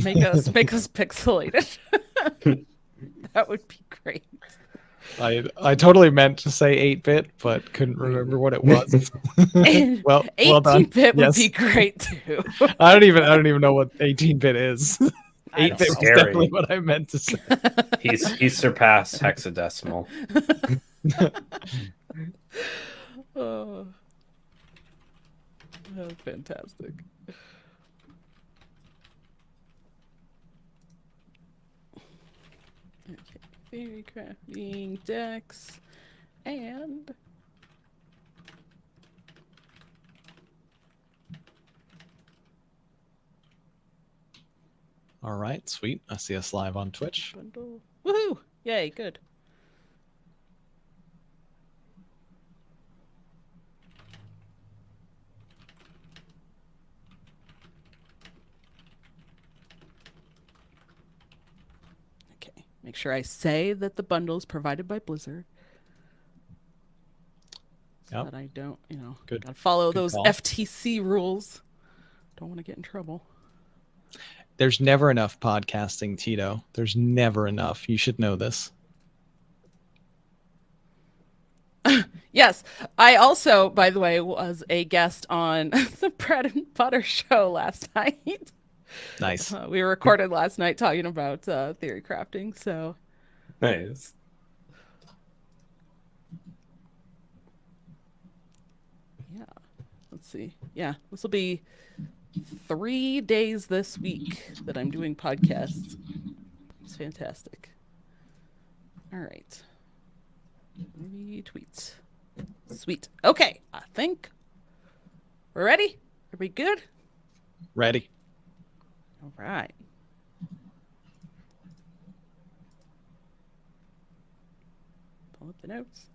Make us pixelated. That would be great. I totally meant to say 8-bit, but couldn't remember what it was. well done. 18-bit would Yes. be great too. I don't even know what 18-bit is. 8-bit was Scary. definitely what I meant to say. He's surpassed hexadecimal. Oh, that's fantastic. Okay, Theorycrafting decks and All right, sweet. I see us live on Twitch. bundle. Woohoo! Yay, good. Okay, make sure I say that the bundle is provided by Blizzard. So Yep. that I don't, Good. gotta follow Good those call. FTC rules. Don't want to get in trouble. There's never enough podcasting, Tito. There's never enough. You should know this. Yes, I also, by the way, was a guest on the Bread and Butter show last night. Nice. We recorded last night talking about Theorycrafting, so Nice. yeah. Let's see. Yeah, this will be 3 days this week that I'm doing podcasts. It's fantastic. All right. Retweets. Sweet. Okay, I think we're ready. Are we good? Ready. All right. Pull up the notes.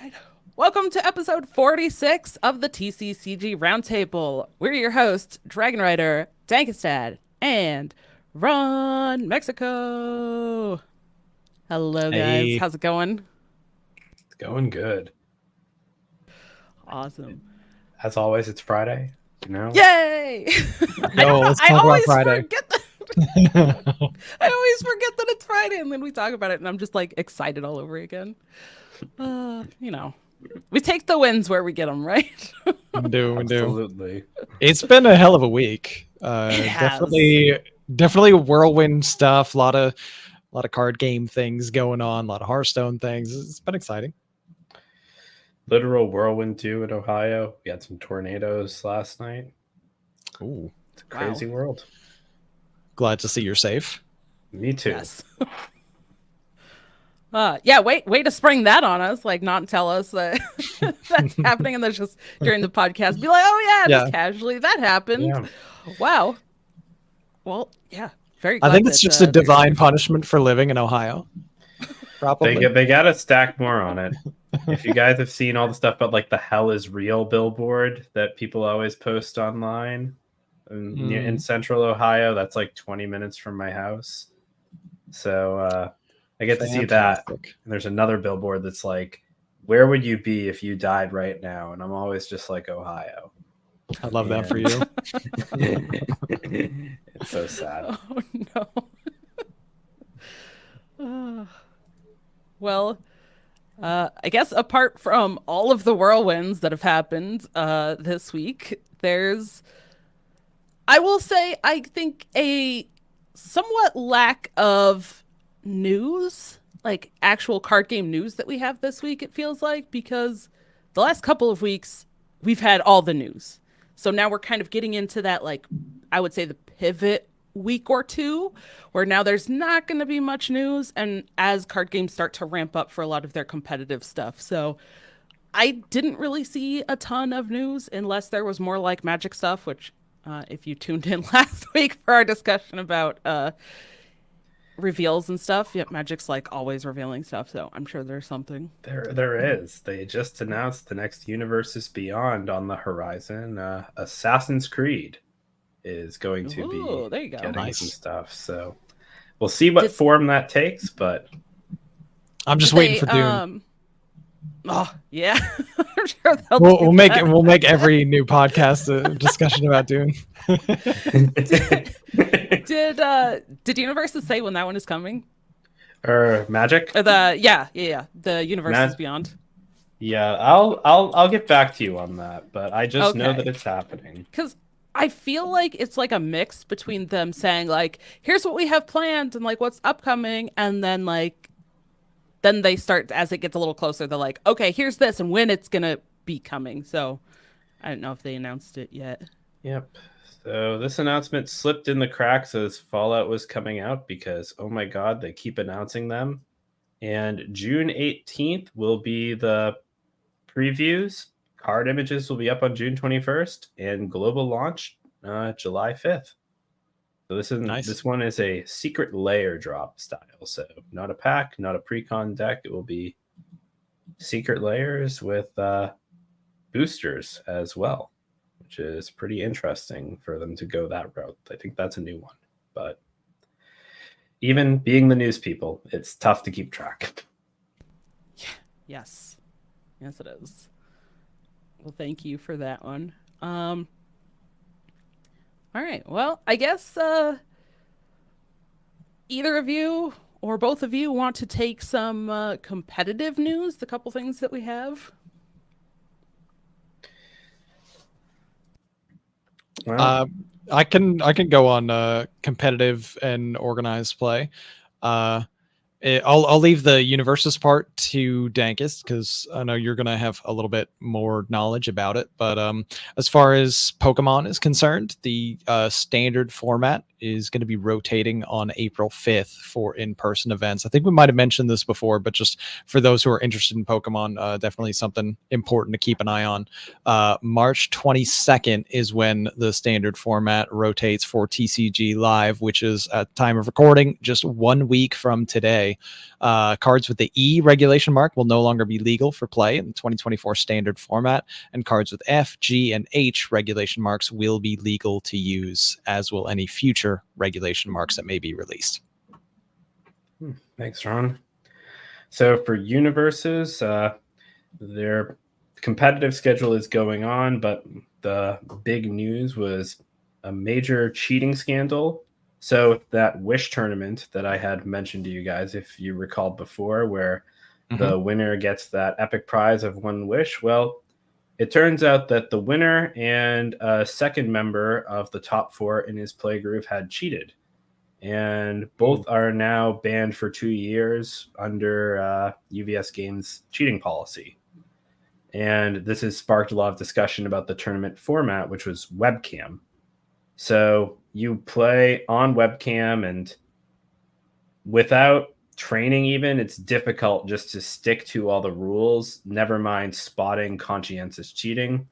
Right. Welcome to episode 46 of the TCCG Roundtable. We're your hosts, dragonrider, DankestDad, and RonMexico. Hello, guys. Hey. How's it going? It's going good. Awesome. As always, it's Friday. You know? Yay! Let's I talk about always Friday. forget that. I always forget that it's Friday, and then we talk about it, and I'm just like excited all over again. We take the wins where we get them, right? We do. Absolutely. It's been a hell of a week. It has. Definitely whirlwind stuff. A lot of card game things going on. A lot of Hearthstone things. It's been exciting. Literal whirlwind too in Ohio. We had some tornadoes last night. Ooh, It's a crazy world. glad to see you're safe. Me too. Yes. Yeah, way to spring that on us, like not tell us that that's happening, and then just during the podcast be like, oh yeah, just casually that happened. Yeah. Wow. Well, yeah, very I glad think it's that, just a there's- divine punishment for living in Ohio. Probably. They got to stack more on it. If you guys have seen all the stuff about like the hell is real billboard that people always post online in central Ohio, that's like 20 minutes from my house. So I get to see that. And there's another billboard that's like, where would you be if you died right now? And I'm always just like, Ohio. I love that for you. It's so sad. Oh no. Well, I guess apart from all of the whirlwinds that have happened this week, there's, I will say, I think a somewhat lack of news, like actual card game news that we have this week, it feels like, because the last couple of weeks we've had all the news. So now we're kind of getting into that, like, I would say the pivot week or two, where now there's not going to be much news, and as card games start to ramp up for a lot of their competitive stuff. So I didn't really see a ton of news unless there was more like Magic stuff, which if you tuned in last week for our discussion about reveals and stuff, yeah, Magic's like always revealing stuff, so I'm sure there's something. There is. They just announced the next Universus Beyond on the horizon. Assassin's Creed is going to Ooh, be there you go. getting Nice. some stuff. So we'll see what form that takes, but I'm just waiting for Dune. Oh yeah. I'm sure they'll We'll, do we'll make that. we'll make every new podcast a discussion about Dune. Did Universus say when that one is coming? Or Magic? Or the Universes Mag- Beyond. Yeah, I'll get back to you on that, but I just know that Okay. it's happening. Because I feel like it's like a mix between them saying like, "Here's what we have planned" and like what's upcoming, and then like then they start as it gets a little closer. They're like, "Okay, here's this and when it's gonna be coming." So I don't know if they announced it yet. Yep. So this announcement slipped in the cracks as Fallout was coming out because, oh my God, they keep announcing them. And June 18th will be the previews. Card images will be up on June 21st and global launch July 5th. So Nice. this one is a secret layer drop style. So not a pack, not a pre-con deck. It will be secret layers with boosters as well, which is pretty interesting for them to go that route. I think that's a new one. But even being the news people, it's tough to keep track. Yes. Yes, it is. Well, thank you for that one. All right. Well, I guess either of you or both of you want to take some competitive news, the couple things that we have. Well, I can go on competitive and organized play. I'll leave the Universus part to Dankest because I know you're gonna have a little bit more knowledge about it. But as far as Pokemon is concerned, the standard format is going to be rotating on April 5th for in-person events. I think we might have mentioned this before, but just for those who are interested in Pokemon, definitely something important to keep an eye on. March 22nd is when the standard format rotates for TCG Live, which is at time of recording just 1 week from today. Cards with the E regulation mark will no longer be legal for play in the 2024 standard format, and cards with F, G, and H regulation marks will be legal to use, as will any future regulation marks that may be released. Thanks, Ron. So for Universes, their competitive schedule is going on, but the big news was a major cheating scandal. So that Wish tournament that I had mentioned to you guys, if you recalled before, where the winner gets that epic prize of one wish. Well, it turns out that the winner and a second member of the top four in his play group had cheated. And both are now banned for 2 years under UVS Games' cheating policy. And this has sparked a lot of discussion about the tournament format, which was webcam. So you play on webcam, and without training even, it's difficult just to stick to all the rules, never mind spotting conscientious cheating.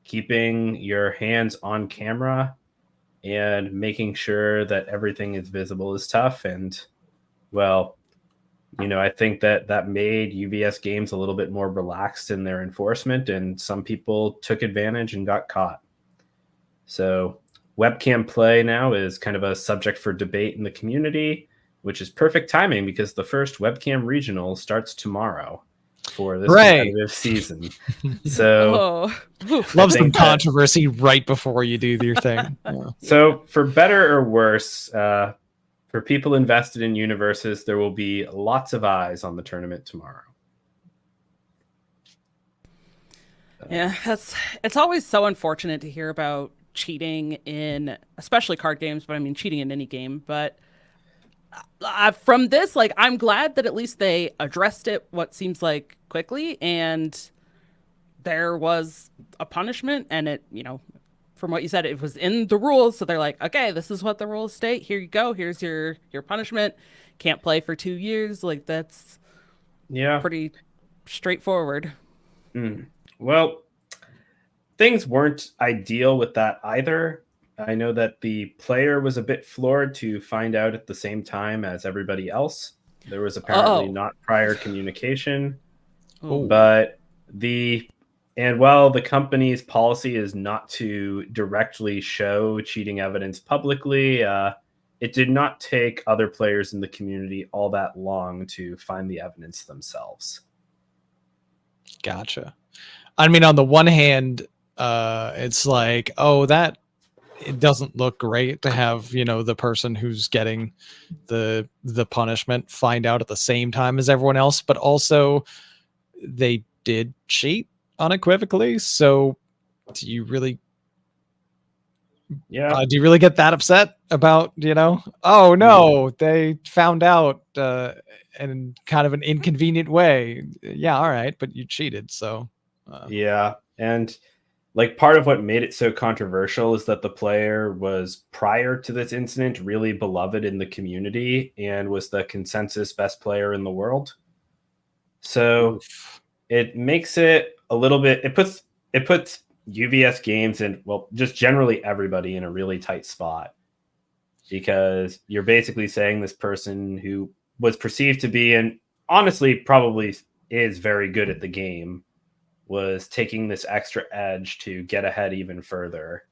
Keeping your hands on camera and making sure that everything is visible is tough. And, well, I think that made UVS Games a little bit more relaxed in their enforcement, and some people took advantage and got caught. So webcam play now is kind of a subject for debate in the community, which is perfect timing because the first webcam regional starts tomorrow for this competitive season. So love some controversy right before you do your thing. Yeah. So for better or worse, for people invested in Universus, there will be lots of eyes on the tournament tomorrow. Yeah, it's always so unfortunate to hear about cheating in especially card games, but I mean cheating in any game. But from this, like, I'm glad that at least they addressed it what seems like quickly, and there was a punishment, and it, from what you said, it was in the rules. So they're like, okay, this is what the rules state. Here you go. Here's your punishment. Can't play for 2 years. Like, that's pretty straightforward. Well, things weren't ideal with that either. I know that the player was a bit floored to find out at the same time as everybody else. There was apparently not prior communication, but while the company's policy is not to directly show cheating evidence publicly, it did not take other players in the community all that long to find the evidence themselves. Gotcha. I mean, on the one hand, it's like, oh, that it doesn't look great to have, you know, the person who's getting the punishment find out at the same time as everyone else, but also they did cheat unequivocally. So do you really get that upset about, you know, oh no, they found out in kind of an inconvenient way? Yeah, all right, but you cheated, so yeah. And like part of what made it so controversial is that the player was, prior to this incident, really beloved in the community and was the consensus best player in the world. So oof. it makes it a little bit, it puts UVS games and, well, just generally everybody in a really tight spot, because you're basically saying this person who was perceived to be, and honestly probably is, very good at the game, was taking this extra edge to get ahead even further.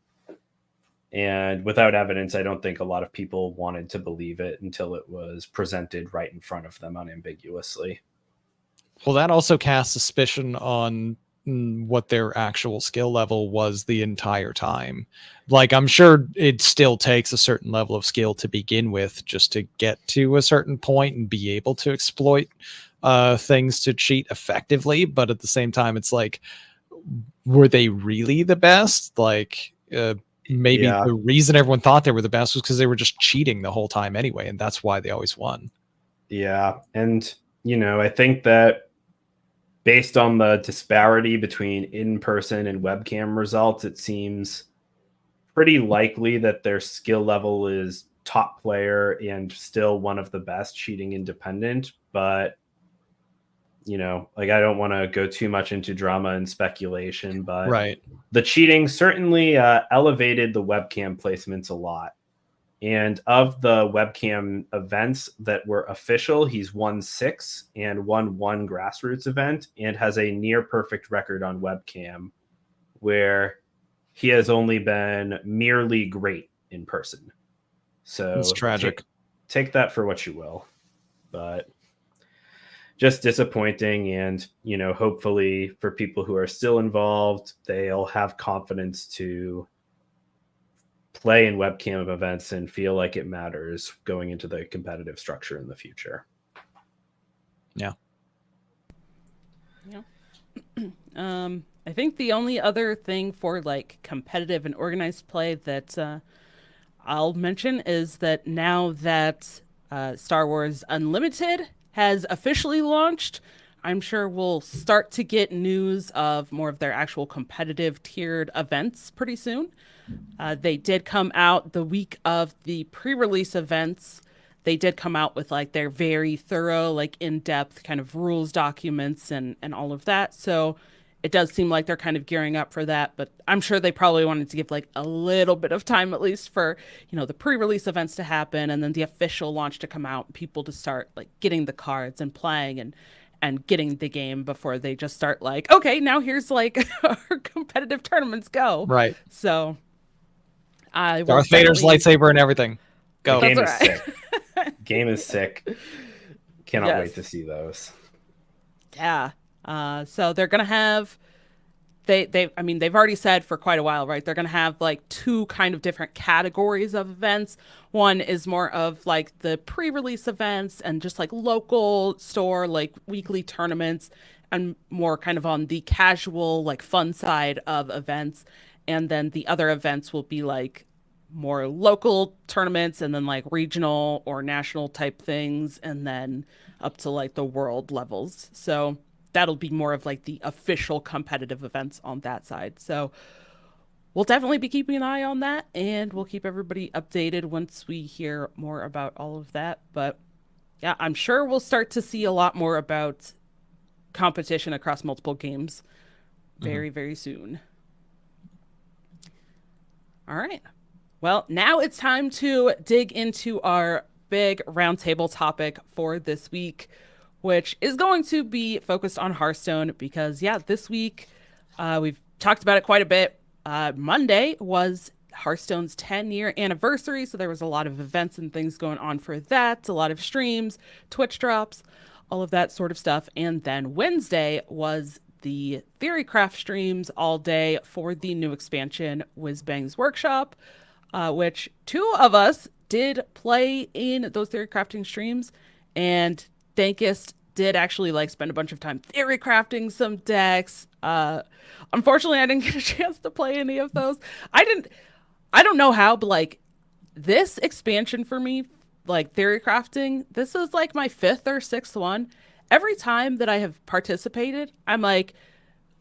And without evidence, I don't think a lot of people wanted to believe it until it was presented right in front of them unambiguously. Well, that also casts suspicion on what their actual skill level was the entire time. Like, I'm sure it still takes a certain level of skill to begin with just to get to a certain point and be able to exploit things to cheat effectively. But at the same time, it's like, were they really the best? Like, maybe the reason everyone thought they were the best was because they were just cheating the whole time anyway, and that's why they always won. Yeah. And, you know, I think that based on the disparity between in-person and webcam results, it seems pretty likely that their skill level is top player and still one of the best cheating independent. But, you know, like, I don't want to go too much into drama and speculation, but right. The cheating certainly elevated the webcam placements a lot. And of the webcam events that were official, he's won 6 and won 1 grassroots event and has a near perfect record on webcam, where he has only been merely great in person. So it's tragic. Take that for what you will. But just disappointing. And, you know, hopefully for people who are still involved, they'll have confidence to play in webcam events and feel like it matters going into the competitive structure in the future. Yeah. I think the only other thing for like competitive and organized play that I'll mention is that now that Star Wars Unlimited has officially launched, I'm sure we'll start to get news of more of their actual competitive tiered events pretty soon. They did come out the week of the pre-release events. They did come out with like their very thorough, like in-depth kind of rules documents and all of that. So it does seem like they're kind of gearing up for that, but I'm sure they probably wanted to give like a little bit of time at least for, you know, the pre-release events to happen and then the official launch to come out and people to start like getting the cards and playing and getting the game before they just start like, okay, now here's like our competitive tournaments go. Right. So I will Darth Vader's lightsaber and everything. Go. The game That's is right. sick. Game is sick. Cannot wait to see those. Yeah. So they're gonna have I mean they've already said for quite a while, right? They're gonna have like 2 kind of different categories of events. One is more of like the pre-release events and just like local store like weekly tournaments, and more kind of on the casual like fun side of events. And then the other events will be like more local tournaments and then like regional or national type things, and then up to like the world levels. So that'll be more of like the official competitive events on that side. So we'll definitely be keeping an eye on that, and we'll keep everybody updated once we hear more about all of that. But yeah, I'm sure we'll start to see a lot more about competition across multiple games very, very soon. All right. Well, now it's time to dig into our big roundtable topic for this week, which is going to be focused on Hearthstone because, yeah, this week we've talked about it quite a bit. Monday was Hearthstone's 10-year anniversary, so there was a lot of events and things going on for that, a lot of streams, Twitch drops, all of that sort of stuff. And then Wednesday was the Theorycraft streams all day for the new expansion, Whizbang's Workshop, which 2 of us did play in those Theorycrafting streams, and Dankest did actually like spend a bunch of time Theorycrafting some decks. Unfortunately, I didn't get a chance to play any of those. I don't know how, but like this expansion for me, like Theorycrafting, this is like my 5th or 6th one. Every time that I have participated, I'm like,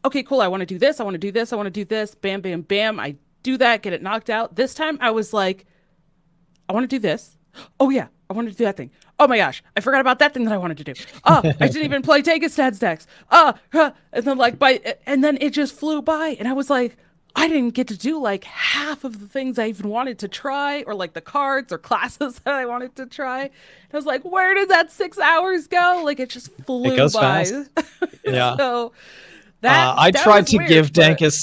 okay, cool. I want to do this. I want to do this. I want to do this. Bam, bam, bam. I do that, get it knocked out. This time I was like, I want to do this. Oh yeah, I wanted to do that thing. Oh my gosh, I forgot about that thing that I wanted to do. Oh, I didn't even play DankestDad's decks. And then it just flew by, and I was like, I didn't get to do like half of the things I even wanted to try, or like the cards or classes that I wanted to try. And I was like, where did that 6 hours go? Like it just flew It goes by. fast. Yeah. So I that tried was to weird, give but- Dankest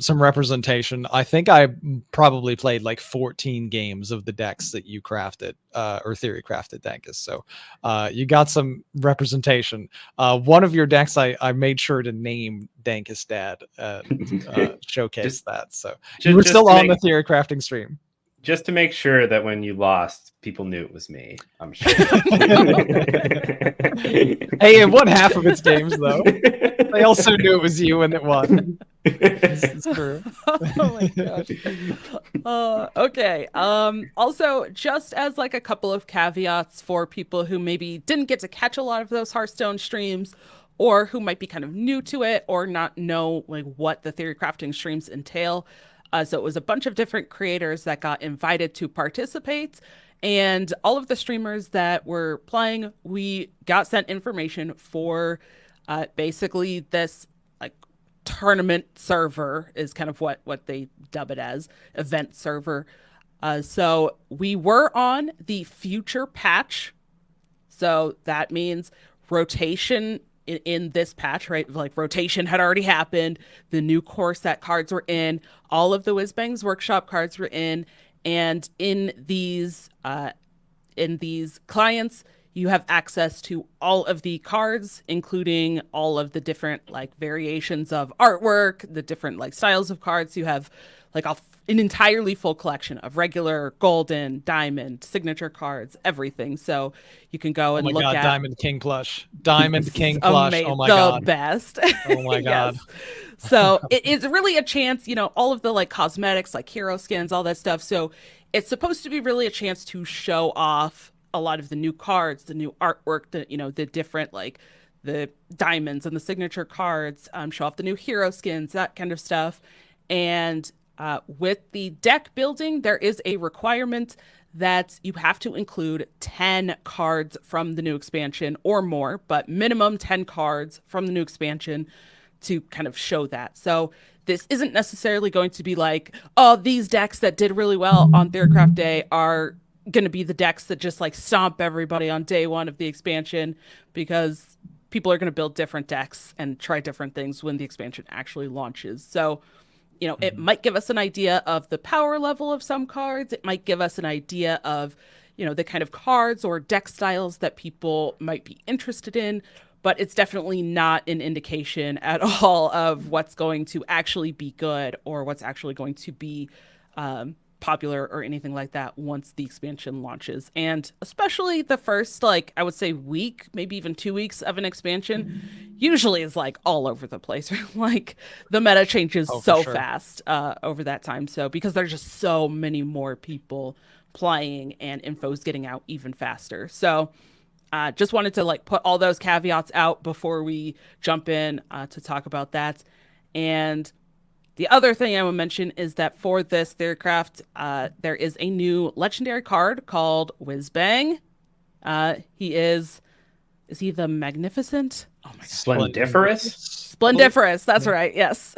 some representation. I think I probably played like 14 games of the decks that you crafted or theory crafted, Dankest. So you got some representation. One of your decks I made sure to name DankestDad, showcase that. So you were still on the theory crafting stream. Just to make sure that when you lost, people knew it was me. I'm sure. Hey, it won half of its games though. They also knew it was you when it won. This is true. Oh my gosh. Okay. Also, just as like a couple of caveats for people who maybe didn't get to catch a lot of those Hearthstone streams, or who might be kind of new to it or not know like what the theory crafting streams entail. So it was a bunch of different creators that got invited to participate. And all of the streamers that were playing, we got sent information for basically this like tournament server is kind of what they dub it as, event server. So we were on the future patch. So that means rotation in this patch, right? Like rotation had already happened. The new core set cards were in. All of the Whizbang's Workshop cards were in. And in these clients, you have access to all of the cards, including all of the different like variations of artwork, the different like styles of cards. You have like an entirely full collection of regular, golden, diamond, signature cards, everything. So you can go and look at Diamond King plush. Diamond King plush. Oh my god. The best. Oh my god. Yes. So it's really a chance, you know, all of the like cosmetics, like hero skins, all that stuff. So it's supposed to be really a chance to show off a lot of the new cards, the new artwork, the different like the diamonds and the signature cards, show off the new hero skins, that kind of stuff. And with the deck building, there is a requirement that you have to include 10 cards from the new expansion or more, but minimum 10 cards from the new expansion to kind of show that. So this isn't necessarily going to be like, oh, these decks that did really well on Theorycraft Day are going to be the decks that just like stomp everybody on day one of the expansion, because people are going to build different decks and try different things when the expansion actually launches. So it might give us an idea of the power level of some cards. It might give us an idea of, the kind of cards or deck styles that people might be interested in, but it's definitely not an indication at all of what's going to actually be good or what's actually going to be popular or anything like that once the expansion launches. And especially the first, like, I would say week, maybe even 2 weeks of an expansion usually is like all over the place. Like the meta changes so fast over that time. So because there's just so many more people playing and info's getting out even faster. So just wanted to like put all those caveats out before we jump in to talk about that. And the other thing I will mention is that for this Theorycraft, there is a new legendary card called Whizbang. Is he the Magnificent? Oh my god. Splendiferous? Splendiferous, that's right, yes.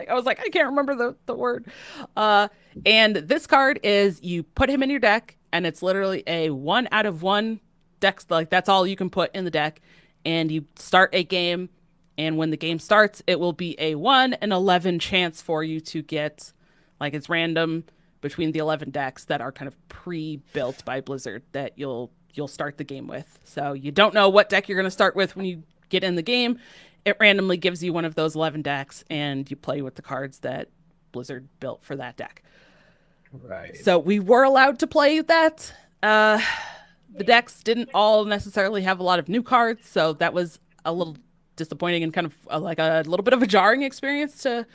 I was like, I can't remember the word. And this card is, you put him in your deck, and it's literally a 1 out of 1 deck. Like, that's all you can put in the deck. And you start a game, and when the game starts, it will be a 1 in 11 chance for you to get, like, it's random between the 11 decks that are kind of pre-built by Blizzard that you'll start the game with. So you don't know what deck you're going to start with when you get in the game. it randomly gives you one of those 11 decks, and you play with the cards that Blizzard built for that deck. Right. So we were allowed to play that. The decks didn't all necessarily have a lot of new cards, so that was a little disappointing and kind of like a little bit of a jarring experience to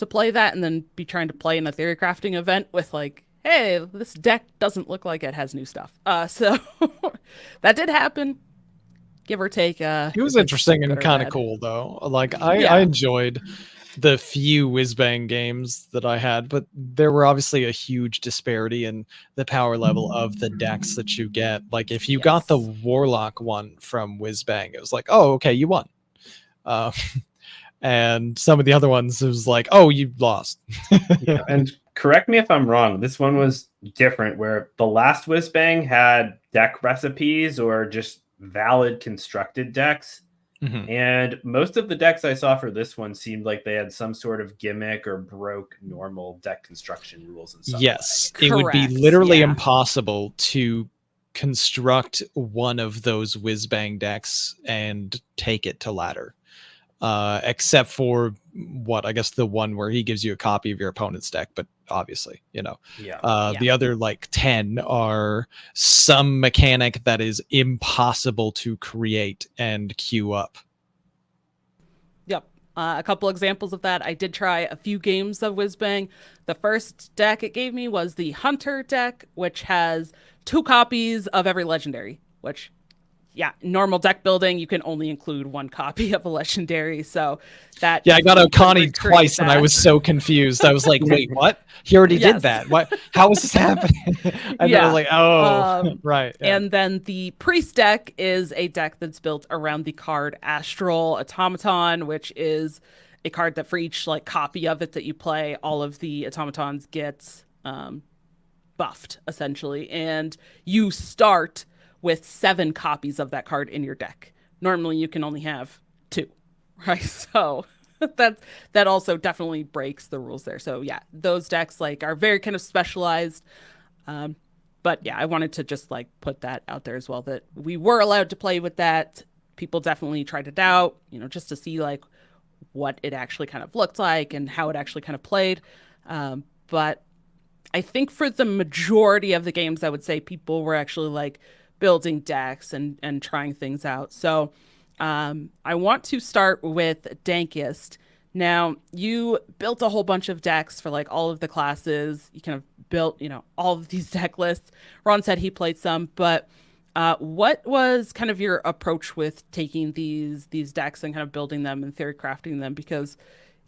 play that and then be trying to play in a theory crafting event with like, hey, this deck doesn't look like it has new stuff. So that did happen, give or take. It was interesting and kind of cool though. Like I enjoyed the few Whizbang games that I had, but there were obviously a huge disparity in the power level of the decks that you get. Like if you got the Warlock one from Whizbang, it was like, oh, okay, you won. And some of the other ones, it was like, oh, you lost. Yeah, and correct me if I'm wrong, this one was different, where the last Whizbang had deck recipes or just valid constructed decks. Mm-hmm. And most of the decks I saw for this one seemed like they had some sort of gimmick or broke normal deck construction rules in some yes, way. It would be literally impossible to construct one of those Whizbang decks and take it to ladder. Except for what I guess the one where he gives you a copy of your opponent's deck, but obviously, the other like 10 are some mechanic that is impossible to create and queue up. Yep. A couple examples of that. I did try a few games of Whizbang. The first deck it gave me was the Hunter deck, which has 2 copies of every legendary, which normal deck building, you can only include 1 copy of a legendary. So that I got Okani twice and I was so confused. I was like, wait, what? He already did that. What? How was this happening? And I was like, oh, right. Yeah. And then the Priest deck is a deck that's built around the card Astral Automaton, which is a card that for each like copy of it that you play, all of the automatons get buffed essentially. And you start with 7 copies of that card in your deck. Normally you can only have 2, right? So that also definitely breaks the rules there. So yeah, those decks like are very kind of specialized. But yeah, I wanted to just like put that out there as well, that we were allowed to play with that. People definitely tried it out, just to see like what it actually kind of looked like and how it actually kind of played. But I think for the majority of the games, I would say people were actually like building decks and trying things out. So I want to start with Dankest. Now, you built a whole bunch of decks for like all of the classes. You kind of built, all of these deck lists. Ron said he played some, but what was kind of your approach with taking these decks and kind of building them and theory crafting them? Because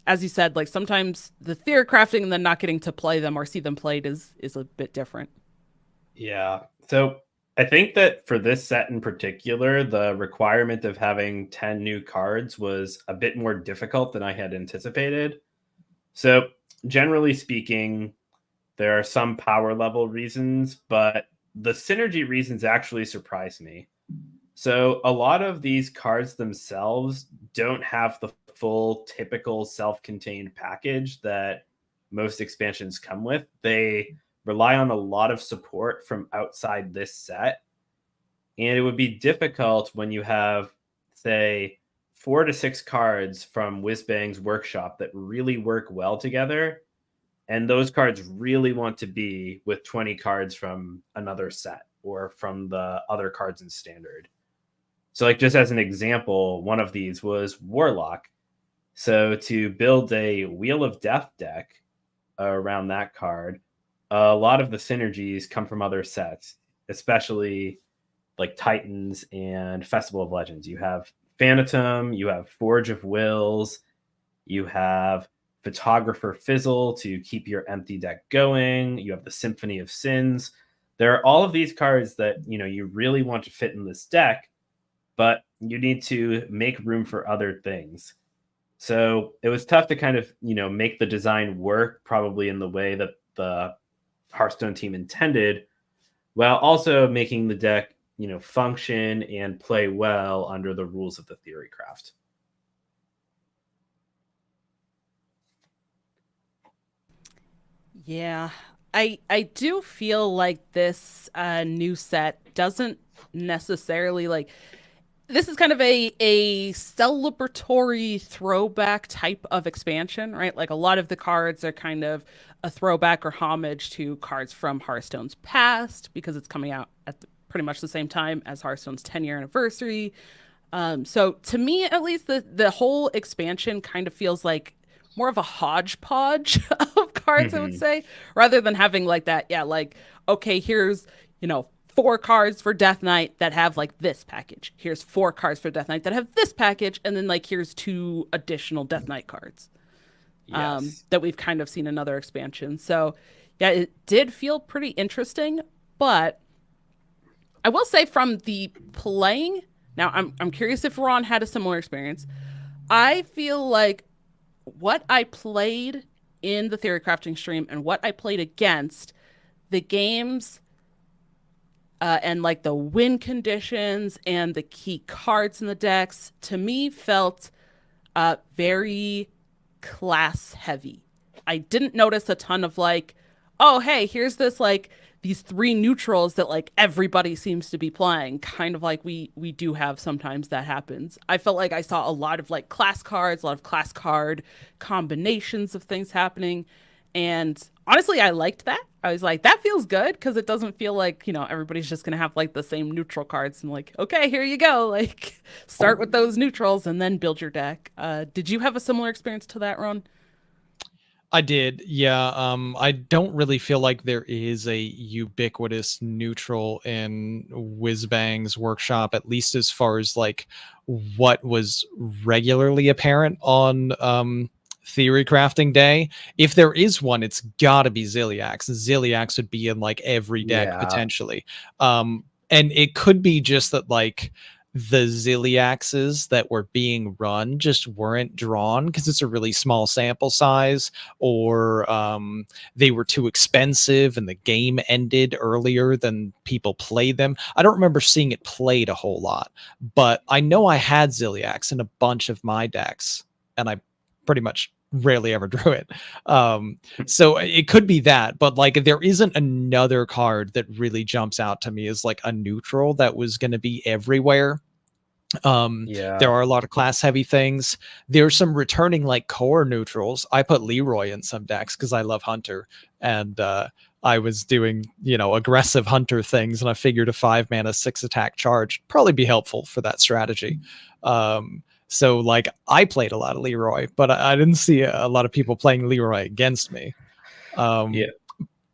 as you said, like sometimes the theory crafting and then not getting to play them or see them played is a bit different. Yeah. So I think that for this set in particular, the requirement of having 10 new cards was a bit more difficult than I had anticipated. So generally speaking, there are some power level reasons, but the synergy reasons actually surprise me. So a lot of these cards themselves don't have the full typical self-contained package that most expansions come with. They rely on a lot of support from outside this set. And it would be difficult when you have, say, 4 to 6 cards from Whizbang's workshop that really work well together. And those cards really want to be with 20 cards from another set or from the other cards in standard. So like just as an example, one of these was Warlock. So to build a Wheel of Death deck around that card, a lot of the synergies come from other sets, especially like Titans and Festival of Legends. You have Phantom, you have Forge of Wills, you have Photographer Fizzle to keep your empty deck going, you have the Symphony of Sins. There are all of these cards that, you really want to fit in this deck, but you need to make room for other things. So it was tough to kind of, make the design work probably in the way that the Hearthstone team intended, while also making the deck, function and play well under the rules of the Theorycraft. Yeah, I do feel like this new set doesn't necessarily like this is kind of a celebratory throwback type of expansion, right? Like a lot of the cards are kind of a throwback or homage to cards from Hearthstone's past because it's coming out at pretty much the same time as Hearthstone's 10-year anniversary. So to me, at least, the whole expansion kind of feels like more of a hodgepodge of cards, I would Mhm. say, rather than having like that. Yeah, like okay, here's 4 cards for Death Knight that have like this package. Here's 4 cards for Death Knight that have this package, and then like here's 2 additional Death Knight cards Yes. that we've kind of seen in other expansions. So yeah, it did feel pretty interesting, but I will say from the playing. Now, I'm curious if Ron had a similar experience. I feel like what I played in the theory crafting stream and what I played against the games and like the win conditions and the key cards in the decks to me felt very class heavy. I didn't notice a ton of like, oh, hey, here's this like these 3 neutrals that like everybody seems to be playing, kind of like we do have sometimes that happens. I felt like I saw a lot of like class cards, a lot of class card combinations of things happening. And honestly, I liked that. I was like, that feels good because it doesn't feel like, everybody's just going to have like the same neutral cards and like, okay, here you go. Like, start with those neutrals and then build your deck. Did you have a similar experience to that, Ron? I did, yeah. I don't really feel like there is a ubiquitous neutral in Whizbang's workshop, at least as far as like what was regularly apparent on theory crafting day. If there is one, it's gotta be Ziliax. Ziliax would be in like every deck Yeah. potentially. And it could be just that like the Ziliaxes that were being run just weren't drawn because it's a really small sample size, or they were too expensive and the game ended earlier than people played them. I don't remember seeing it played a whole lot, but I know I had Ziliax in a bunch of my decks, and I pretty much rarely ever drew it. So it could be that, but like there isn't another card that really jumps out to me as like a neutral that was going to be everywhere. There Yeah. are a lot of class heavy things. There's some returning like core neutrals. I put Leroy in some decks because I love Hunter, and I was doing aggressive Hunter things, and I figured a 5-mana 6 attack charge probably be helpful for that strategy. So like I played a lot of Leroy, but I didn't see a lot of people playing Leroy against me. Yeah.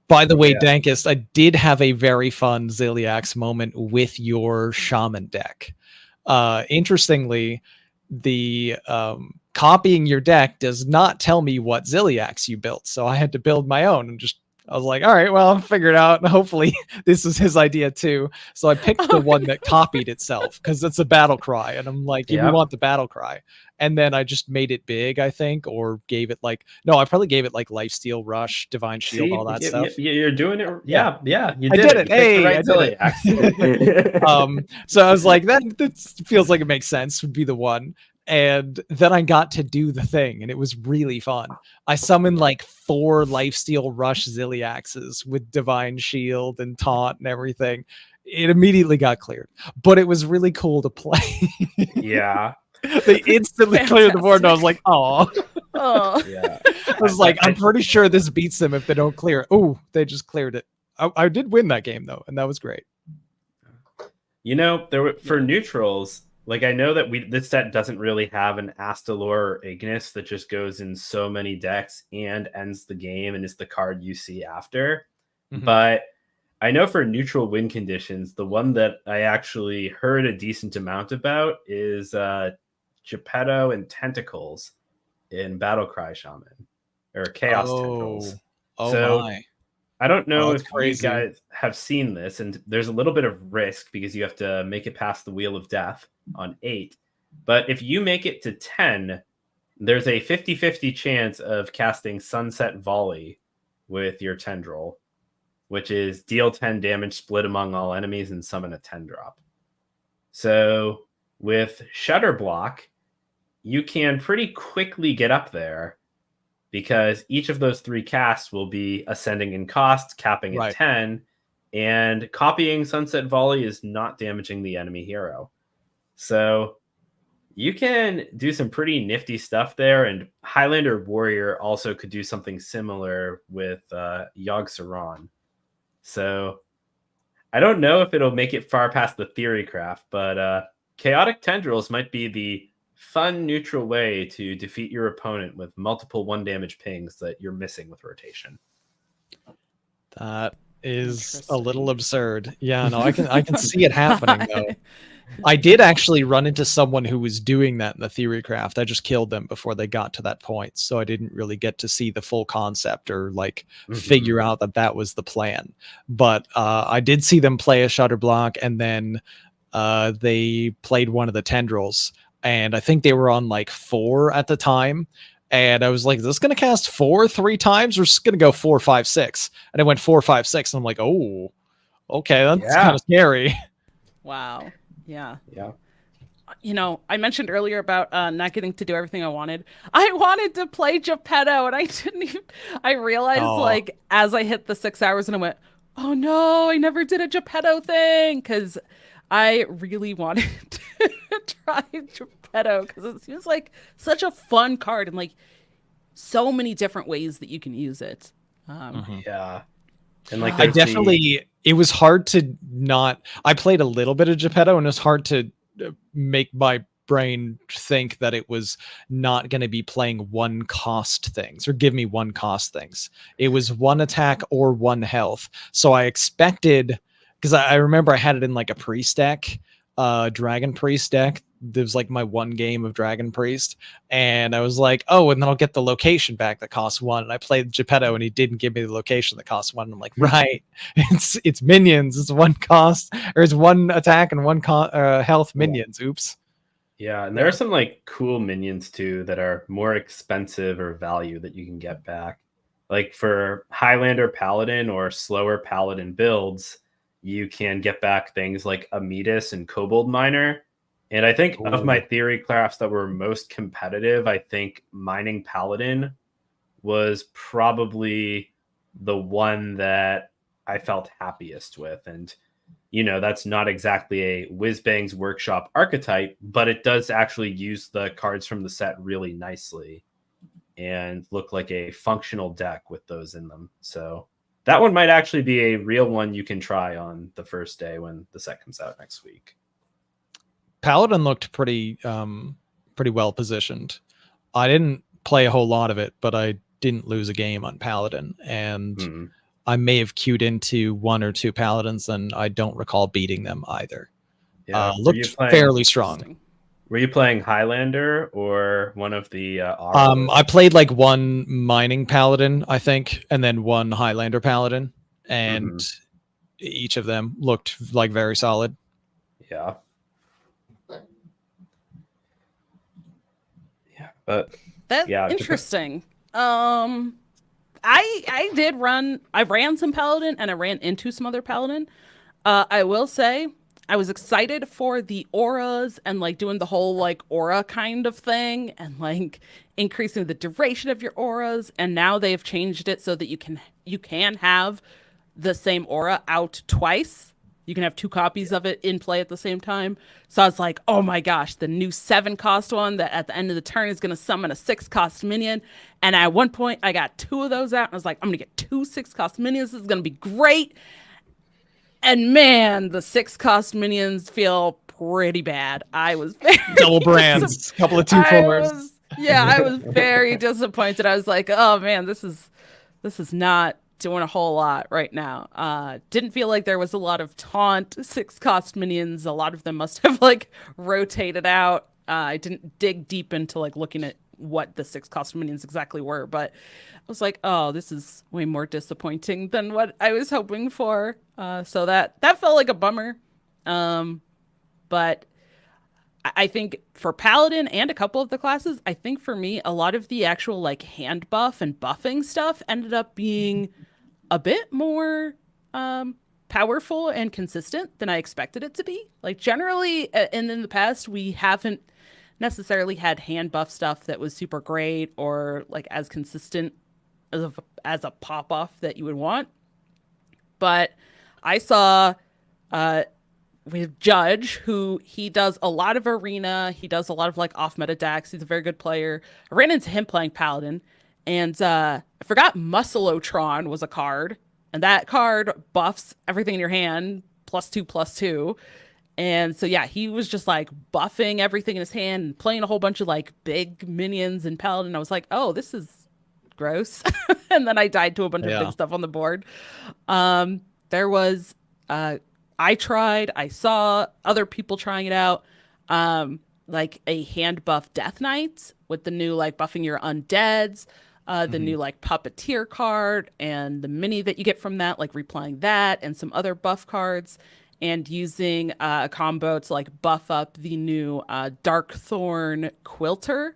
By the way, Yeah. Dankest, I did have a very fun Ziliax moment with your Shaman deck. Interestingly, the copying your deck does not tell me what Ziliax you built, so I had to build my own and I was like, all right, well, I'll figure it out. Hopefully this is his idea too. So I picked the one that copied itself because it's a battle cry. And I'm like, yeah, we Yep. want the battle cry. And then I just made it big, I think, or gave it like, no, I probably gave it like Lifesteal, Rush, Divine Shield, See, all that stuff. you're doing it. Yeah. Yeah, you I did did it. it. You picked the Hey, I right did it. Ziliax. So I was like, that feels like it makes sense, would be the one. And then I got to do the thing, and it was really fun. I summoned like 4 Lifesteal Rush Ziliaxes with Divine Shield and Taunt and everything. It immediately got cleared, but it was really cool to play. Yeah. They instantly cleared the board, and I was like, oh. Oh, Yeah. I was like, I'm pretty sure this beats them if they don't clear it. Oh, they just cleared it. I did win that game, though, and that was great. There were for neutrals, like I know that this set doesn't really have an Astalor or Ignis that just goes in so many decks and ends the game and is the card you see after. Mhm. But I know for neutral win conditions, the one that I actually heard a decent amount about is Geppetto and Tentacles in Battlecry Shaman or Chaos Tendrils. Oh So my. I don't know that's if crazy. you guys have seen this, and there's a little bit of risk because you have to make it past the Wheel of Death on 8. But if you make it to 10, there's a 50-50 chance of casting Sunset Volley with your Tendril, which is deal 10 damage split among all enemies and summon a 10-drop. So with Shutter Block, you can pretty quickly get up there because each of those 3 casts will be ascending in cost, capping at 10, and copying Sunset Volley is not damaging the enemy hero. So you can do some pretty nifty stuff there. And Highlander Warrior also could do something similar with Yogg Saron. So I don't know if it'll make it far past the Theorycraft, but Chaotic Tendrils might be the fun, neutral way to defeat your opponent with multiple 1 damage pings that you're missing with rotation. That is a little absurd. Yeah, no, I can see it happening though. I did actually run into someone who was doing that in the Theorycraft. I just killed them before they got to that point, so I didn't really get to see the full concept or like figure out that that was the plan. But I did see them play a Shutter Block, and then they played one of the Tendrils, and I think they were on like 4 at the time. And I was like, is this going to cast 4 3 times, or just going to go 4 5 6? And it went 4 5 6, and I'm like, oh, okay, that's kind of scary. Wow. Yeah. Yeah. You know, I mentioned earlier about not getting to do everything I wanted. I wanted to play Geppetto, and I didn't even. I realized like as I hit the 6 hours, and I went, oh no, I never did a Geppetto thing, because I really wanted to try Geppetto, because it seems like such a fun card and like so many different ways that you can use it. Yeah. And like I definitely, it was hard to not, I played a little bit of Geppetto, and it was hard to make my brain think that it was not going to be playing 1 cost things or give me 1 cost things. It was 1 attack or 1 health. So I expected, because I remember I had it in like a priest deck, Dragon Priest deck. There was like my 1 game of Dragon Priest, and I was like, oh, and then I'll get the location back that costs 1. And I played Geppetto, and he didn't give me the location that costs 1. And I'm like, right, it's minions. It's 1 cost, or it's 1 attack and 1 health minions. Oops. Yeah, and there are some like cool minions too that are more expensive or value that you can get back. Like for Highlander Paladin or slower Paladin builds, you can get back things like Ametis and Kobold Miner. And I think of my Theorycrafts that were most competitive, I think Mining Paladin was probably the one that I felt happiest with. And, you know, that's not exactly a Whizbang's Workshop archetype, but it does actually use the cards from the set really nicely and look like a functional deck with those in them. So that one might actually be a real one you can try on the first day when the set comes out next week. Paladin looked pretty well positioned. I didn't play a whole lot of it, but I didn't lose a game on Paladin, and I may have queued into 1 or 2 Paladins, and I don't recall beating them either. Yeah, looked fairly strong. Were you playing Highlander or one of the I played like 1 Mining Paladin, I think, and then 1 Highlander Paladin, and each of them looked like very solid. Yeah. But that's interesting. I ran some Paladin, and I ran into some other Paladin. I will say I was excited for the auras and like doing the whole like aura kind of thing and like increasing the duration of your auras. And now they've changed it so that you can have the same aura out twice. You can have 2 copies of it in play at the same time. So I was like, oh my gosh, the new 7 cost one that at the end of the turn is going to summon a 6 cost minion. And at one point I got 2 of those out, and I was like, I'm going to get 2 6 cost minions. This is going to be great. And man, the 6 cost minions feel pretty bad. I was very double brands, couple of 2/4s. I was very disappointed. I was like, oh man, this is not doing a whole lot right now. Didn't feel like there was a lot of taunt 6 cost minions. A lot of them must have like rotated out. I didn't dig deep into like looking at what the 6 cost minions exactly were, but I was like, oh, this is way more disappointing than what I was hoping for. So that felt like a bummer. But I think for Paladin and a couple of the classes, I think for me, a lot of the actual like hand buff and buffing stuff ended up being a bit more powerful and consistent than I expected it to be. Like generally, and in the past, we haven't necessarily had hand buff stuff that was super great or like as consistent as a pop off that you would want. But I saw with Judge, who he does a lot of arena. He does a lot of like off meta decks. He's a very good player. I ran into him playing Paladin, and I forgot Muscleotron was a card, and that card buffs everything in your hand +2/+2. And so yeah, he was just like buffing everything in his hand and playing a whole bunch of like big minions and Paladin. I was like, oh, this is gross. And then I died to a bunch of big stuff on the board. There was I saw other people trying it out. Like a hand buff Death Knight with the new like buffing your undeads, the new like puppeteer card and the mini that you get from that, like replaying that and some other buff cards, and using a combo to like buff up the new Darkthorn Quilter.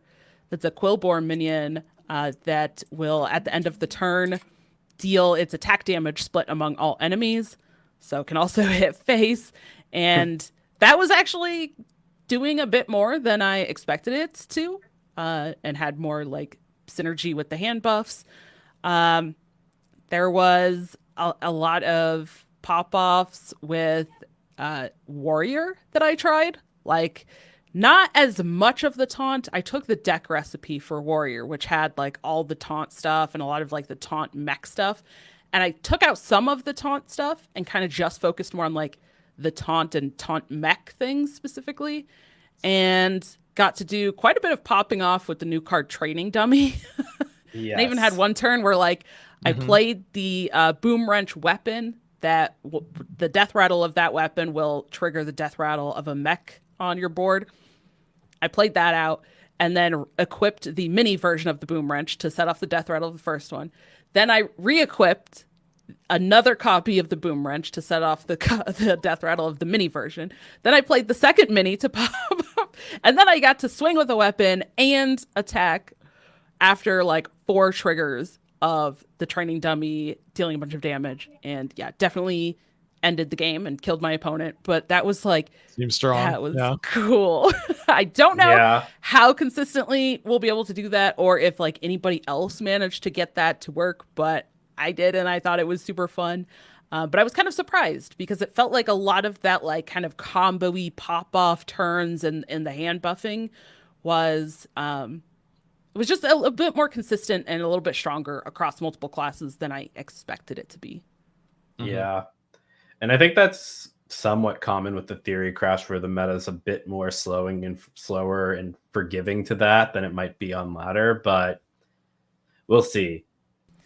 That's a Quillborn minion that will, at the end of the turn, deal its attack damage split among all enemies. So it can also hit face. And that was actually doing a bit more than I expected it to, and had more like synergy with the hand buffs. There was a lot of pop-offs with Warrior that I tried. Like, not as much of the taunt. I took the deck recipe for Warrior, which had like all the taunt stuff and a lot of like the taunt mech stuff. And I took out some of the taunt stuff and kind of just focused more on like the taunt and taunt mech things specifically. And got to do quite a bit of popping off with the new card Training Dummy. Yes. I even had one turn where like I played the Boom Wrench weapon that the death rattle of that weapon will trigger the death rattle of a mech on your board. I played that out and then equipped the mini version of the Boom Wrench to set off the death rattle of the first one. Then I re-equipped another copy of the Boom Wrench to set off the death rattle of the mini version. Then I played the second mini to pop up, and then I got to swing with a weapon and attack after like 4 triggers of the Training Dummy dealing a bunch of damage. And yeah, definitely ended the game and killed my opponent. But that was like, seems strong. That was cool. I don't know how consistently we'll be able to do that, or if like anybody else managed to get that to work, but I did, and I thought it was super fun. But I was kind of surprised because it felt like a lot of that like kind of combo-y pop-off turns and the hand buffing was it was just a bit more consistent and a little bit stronger across multiple classes than I expected it to be. Yeah. And I think that's somewhat common with the Theorycraft, where the meta is a bit more slower and forgiving to that than it might be on ladder, but we'll see.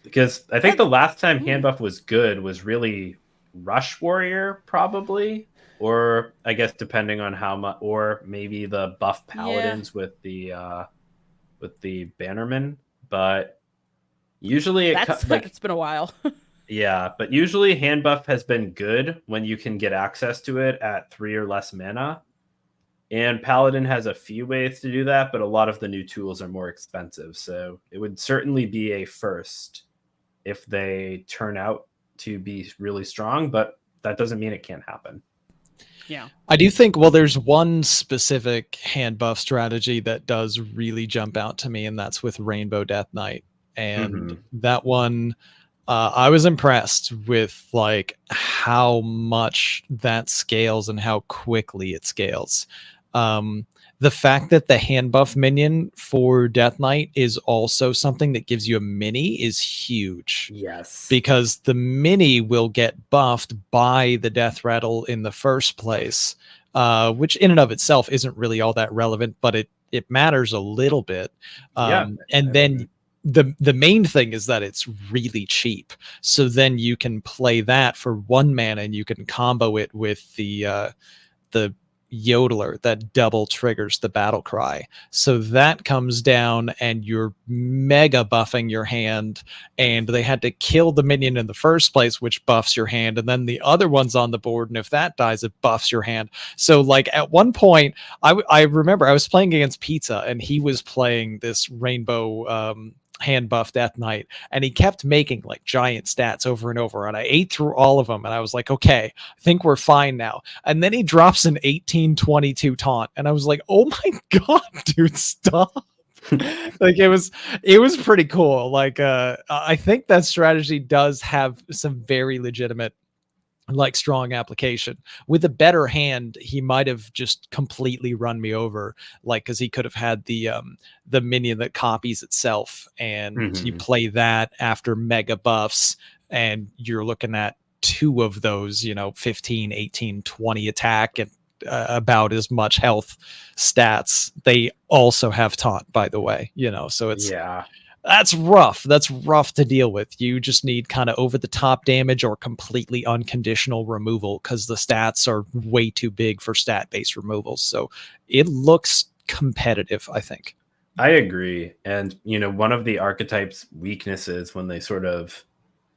Because I think the last time hand buff was good was really Rush Warrior, probably, or I guess depending on how much, or maybe the buff Paladins with the Bannerman. But usually it's been a while. Yeah, but usually hand buff has been good when you can get access to it at 3 or less mana. And Paladin has a few ways to do that, but a lot of the new tools are more expensive. So it would certainly be a first if they turn out to be really strong, but that doesn't mean it can't happen. Yeah. I do think, well, there's one specific hand buff strategy that does really jump out to me, and that's with Rainbow Death Knight. And that one, I was impressed with like how much that scales and how quickly it scales. The fact that the hand buff minion for Death Knight is also something that gives you a mini is huge. Yes. Because the mini will get buffed by the death rattle in the first place, which in and of itself isn't really all that relevant, but it matters a little bit. And then the main thing is that it's really cheap. So then you can play that for 1 mana and you can combo it with the Yodeler that double triggers the battle cry. So that comes down and you're mega buffing your hand, and they had to kill the minion in the first place, which buffs your hand, and then the other one's on the board, and if that dies, it buffs your hand. So like at one point, I remember I was playing against Pizza, and he was playing this rainbow hand buff Death Knight, and he kept making like giant stats over and over, and I ate through all of them, and I was like, okay, I think we're fine now. And then he drops an 1822 taunt, and I was like, oh my god, dude, stop. Like it was pretty cool. Like I think that strategy does have some very legitimate like strong application. With a better hand, he might have just completely run me over, like because he could have had the minion that copies itself, and you play that after mega buffs, and you're looking at two of those, 15, 18, 20 attack and about as much health stats. They also have taunt, by the way, so it's that's rough. That's rough to deal with. You just need kind of over the top damage or completely unconditional removal because the stats are way too big for stat based removals. So it looks competitive, I think. I agree. And, one of the archetype's weaknesses when they sort of,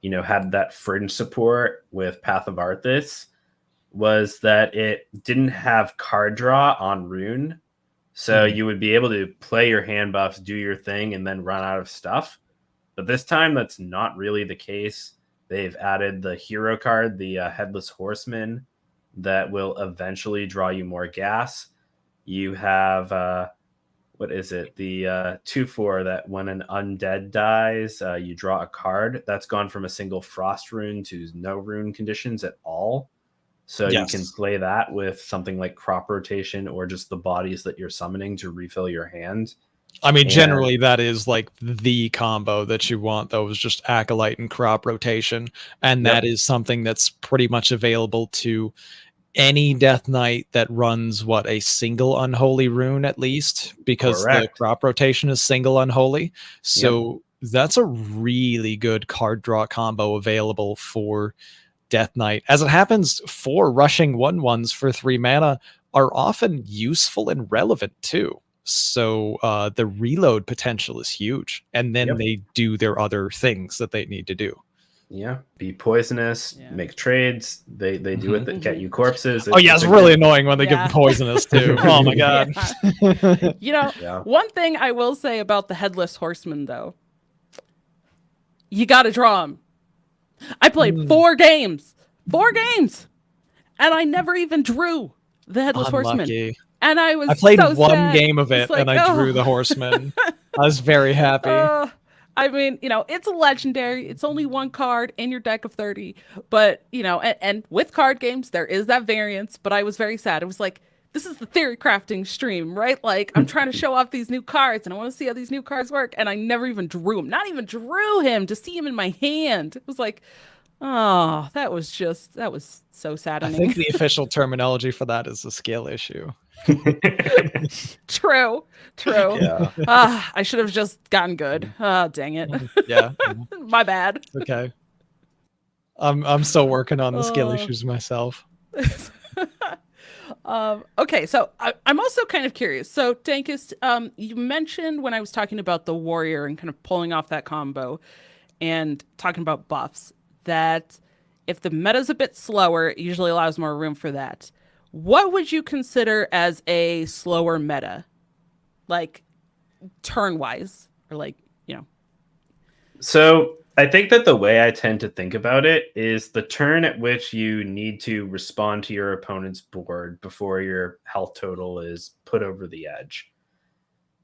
had that fringe support with Path of Arthas was that it didn't have card draw on Rune. So you would be able to play your hand buffs, do your thing, and then run out of stuff. But this time, that's not really the case. They've added the hero card, the Headless Horseman, that will eventually draw you more gas. You have, what is it? The 2/4 that when an undead dies, you draw a card. That's gone from a single frost rune to no rune conditions at all. So you can play that with something like crop rotation or just the bodies that you're summoning to refill your hand. I mean, generally that is like the combo that you want, though, is just Acolyte and crop rotation. And that is something that's pretty much available to any Death Knight that runs a single unholy rune at least, because the crop rotation is single unholy. So that's a really good card draw combo available for Death Knight. As it happens, 4 rushing 1/1s for 3 mana are often useful and relevant too. So the reload potential is huge. And then they do their other things that they need to do. Yeah, be poisonous, make trades. They do it, get you corpses. It's really annoying when they give them poisonous too. Oh my god. One thing I will say about the Headless Horseman, though, you got to draw him. I played 4 games, and I never even drew the Headless Horseman. And I played so one sad. game of it, and I drew the Horseman. I was very happy. I mean, it's a legendary. It's only 1 card in your deck of 30. But, and with card games, there is that variance. But I was very sad. It was like, this is the Theorycrafting stream, right? Like, I'm trying to show off these new cards, and I want to see how these new cards work. And I never even drew him. Not even drew him to see him in my hand. It was like, oh, that was so saddening. I think the official terminology for that is a skill issue. True. Yeah. I should have just gotten good. Dang it. Yeah. My bad. Okay. I'm still working on the skill issues myself. Okay, so I'm also kind of curious. So, Dankest, you mentioned when I was talking about the warrior and kind of pulling off that combo and talking about buffs, that if the meta's a bit slower, it usually allows more room for that. What would you consider as a slower meta? Like, turn-wise, or So I think that the way I tend to think about it is the turn at which you need to respond to your opponent's board before your health total is put over the edge.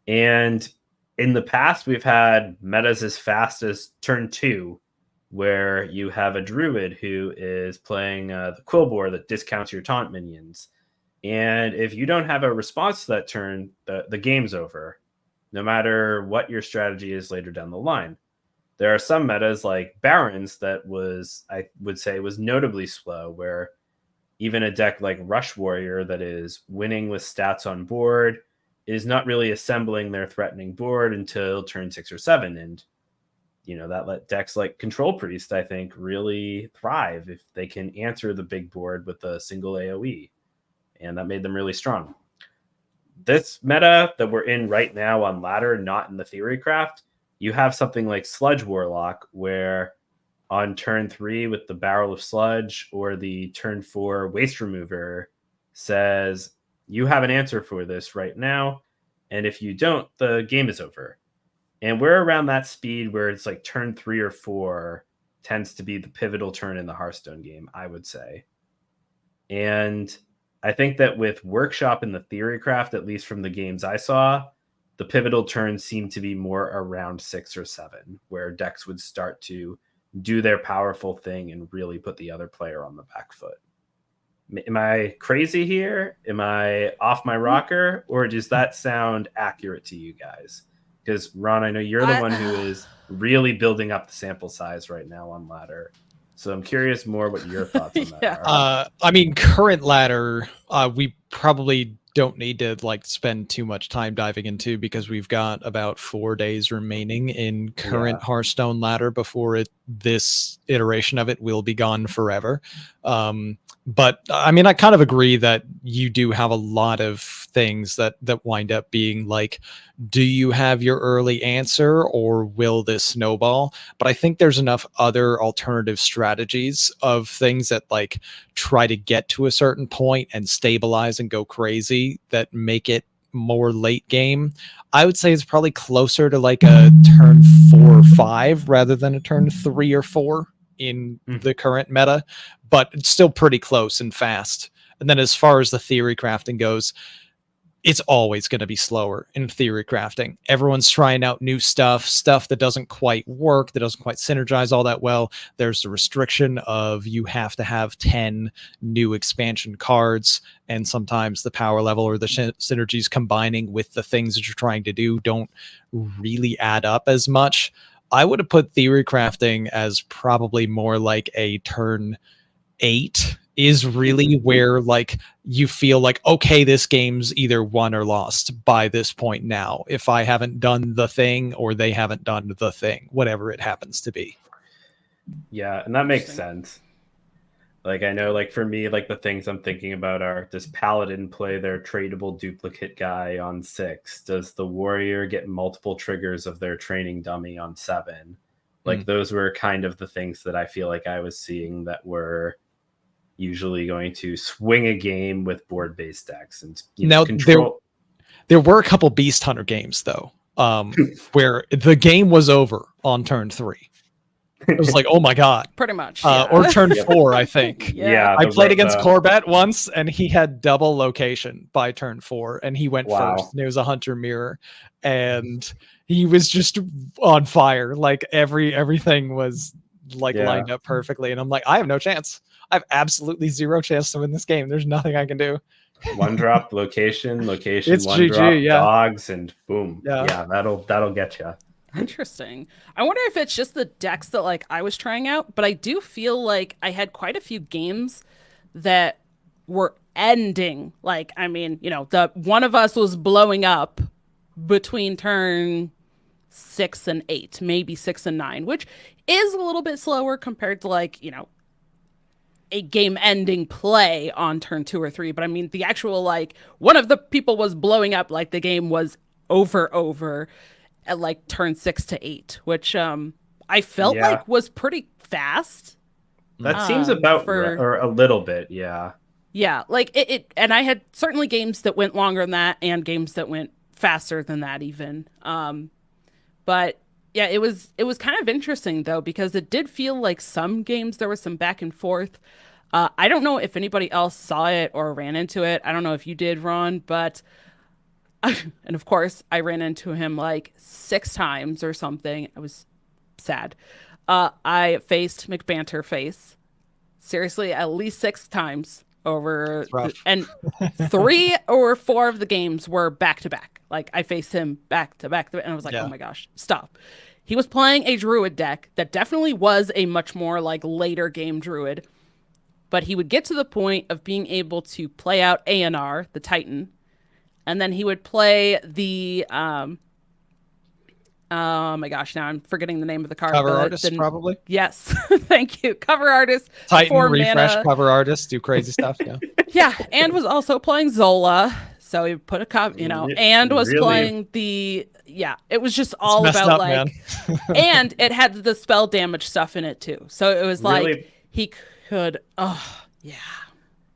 And in the past, we've had metas as fast as turn 2, where you have a druid who is playing the Quillbore that discounts your taunt minions. And if you don't have a response to that turn, the game's over, no matter what your strategy is later down the line. There are some metas like Barons that I would say was notably slow, where even a deck like Rush Warrior that is winning with stats on board is not really assembling their threatening board until turn 6 or 7. And that let decks like Control Priest, I think, really thrive if they can answer the big board with a single AoE. And that made them really strong. This meta that we're in right now on ladder, not in the Theorycraft, you have something like Sludge Warlock, where on turn 3 with the Barrel of Sludge or the turn 4 Waste Remover says, you have an answer for this right now. And if you don't, the game is over. And we're around that speed where it's like turn 3 or 4 tends to be the pivotal turn in the Hearthstone game, I would say. And I think that with Workshop and the Theorycraft, at least from the games I saw, the pivotal turns seem to be more around 6 or 7, where decks would start to do their powerful thing and really put the other player on the back foot. Am I crazy here? Am I off my rocker? Or does that sound accurate to you guys? Because Ron, I know you're the one who is really building up the sample size right now on ladder. So I'm curious more what your thoughts on that are. I mean, current ladder, we probably don't need to like spend too much time diving into, because we've got about 4 days remaining in current Hearthstone ladder before this iteration of it will be gone forever. But I mean, I kind of agree that you do have a lot of things that wind up being like, do you have your early answer or will this snowball? But I think there's enough other alternative strategies of things that like try to get to a certain point and stabilize and go crazy that make it more late game. I would say it's probably closer to like a turn 4 or 5 rather than a turn 3 or 4 in the current meta, but it's still pretty close and fast. And then as far as the theory crafting goes, it's always going to be slower in theory crafting. Everyone's trying out new stuff that doesn't quite work, that doesn't quite synergize all that well. There's the restriction of you have to have 10 new expansion cards, and sometimes the power level or the synergies combining with the things that you're trying to do don't really add up as much. I would have put theory crafting as probably more like a turn 8 is really where like you feel like, okay, this game's either won or lost by this point now, if I haven't done the thing or they haven't done the thing, whatever it happens to be. Yeah, and that makes sense. Like, I know, like, for me, like, the things I'm thinking about are, does Paladin play their tradable duplicate guy on 6? Does the Warrior get multiple triggers of their training dummy on 7? Like, those were kind of the things that I feel like I was seeing that were usually going to swing a game with board-based decks. And now, control. There were a couple Beast Hunter games, though, where the game was over on turn 3. It was like, oh my god, pretty much, or turn 4, I think. I played against Corbat once, and he had double location by turn 4, and he went first. And it was a Hunter Mirror, and he was just on fire. Like everything was like lined up perfectly, and I'm like, I have no chance. I have absolutely zero chance to win this game. There's nothing I can do. One drop location, it's one GG, drop dogs, and boom. Yeah, that'll get you. Interesting. I wonder if it's just the decks that like I was trying out, but I do feel like I had quite a few games that were ending. Like, I mean, you know, the one of us was blowing up between turn 6 and 8, maybe 6 and 9, which is a little bit slower compared to like, you know, a game ending play on turn 2 or 3. But I mean, the actual like one of the people was blowing up like the game was over at like turn 6 to 8, which I felt like was pretty fast. That seems about or a little bit, yeah. Yeah, like it and I had certainly games that went longer than that and games that went faster than that even. But yeah, it was kind of interesting though, because it did feel like some games there was some back and forth. I don't know if anybody else saw it or ran into it. I don't know if you did, Ron, but and of course, I ran into him like 6 times or something. I was sad. I faced McBanterface seriously at least 6 times over, and 3 or 4 of the games were back to back. Like I faced him back to back, and I was like, oh my gosh, stop. He was playing a Druid deck that definitely was a much more like later game Druid, but he would get to the point of being able to play out ANR, the Titan. And then he would play the, oh my gosh, now I'm forgetting the name of the card. Cover artist, probably? Yes, thank you. Cover artist. Titan, refresh, mana. Cover artist, do crazy stuff, yeah. Yeah, and was also playing Zola. So he put a, you know, and was playing the, it was just all about up, like, and it had the spell damage stuff in it too. So it was like, he could,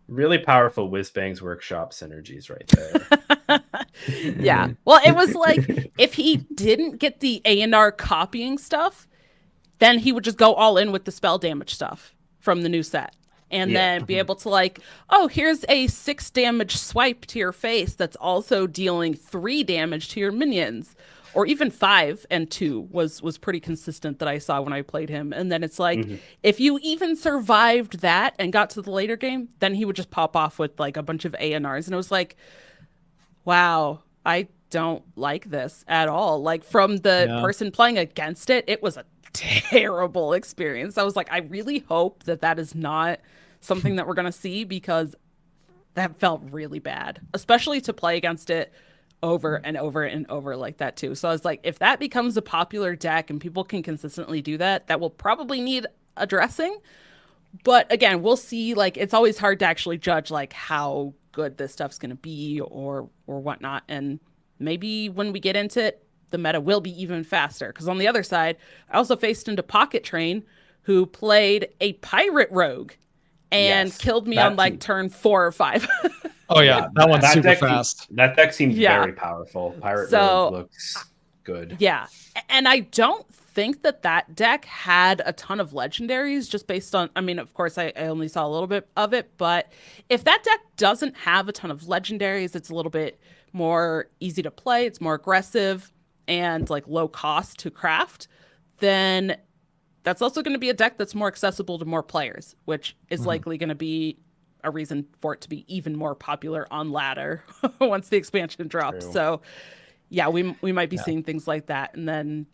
really powerful Whizbang's workshop synergies right there. Yeah. Well, it was like if he didn't get the ANR copying stuff, then he would just go all in with the spell damage stuff from the new set. And then be able to like, oh, here's a 6 damage swipe to your face that's also dealing 3 damage to your minions. or even 5 and 2 was pretty consistent that I saw when I played him. And then it's like, if you even survived that and got to the later game, then he would just pop off with like a bunch of ANRs. And it was like, wow, I don't like this at all. Like from the person playing against it, it was a terrible experience. I was like, I really hope that that is not something that we're going to see, because that felt really bad, especially to play against it over and over and over like that too. So I was like, if that becomes a popular deck and people can consistently do that, that will probably need addressing. But again, we'll see. Like, it's always hard to actually judge like how good this stuff's going to be or whatnot. And maybe when we get into it, the meta will be even faster. Because on the other side, I also faced into Pocket Train, who played a pirate rogue and killed me on like turn 4 or 5. Oh yeah, that one's super fast. That deck seems very powerful. Pirate rogue looks good. Yeah, and I don't think that deck had a ton of legendaries, just based on, I mean, of course, I only saw a little bit of it, but if that deck doesn't have a ton of legendaries, it's a little bit more easy to play, it's more aggressive, and like low cost to craft, then that's also going to be a deck that's more accessible to more players, which is likely going to be a reason for it to be even more popular on ladder once the expansion drops. True. So yeah, we might be seeing things like that. And then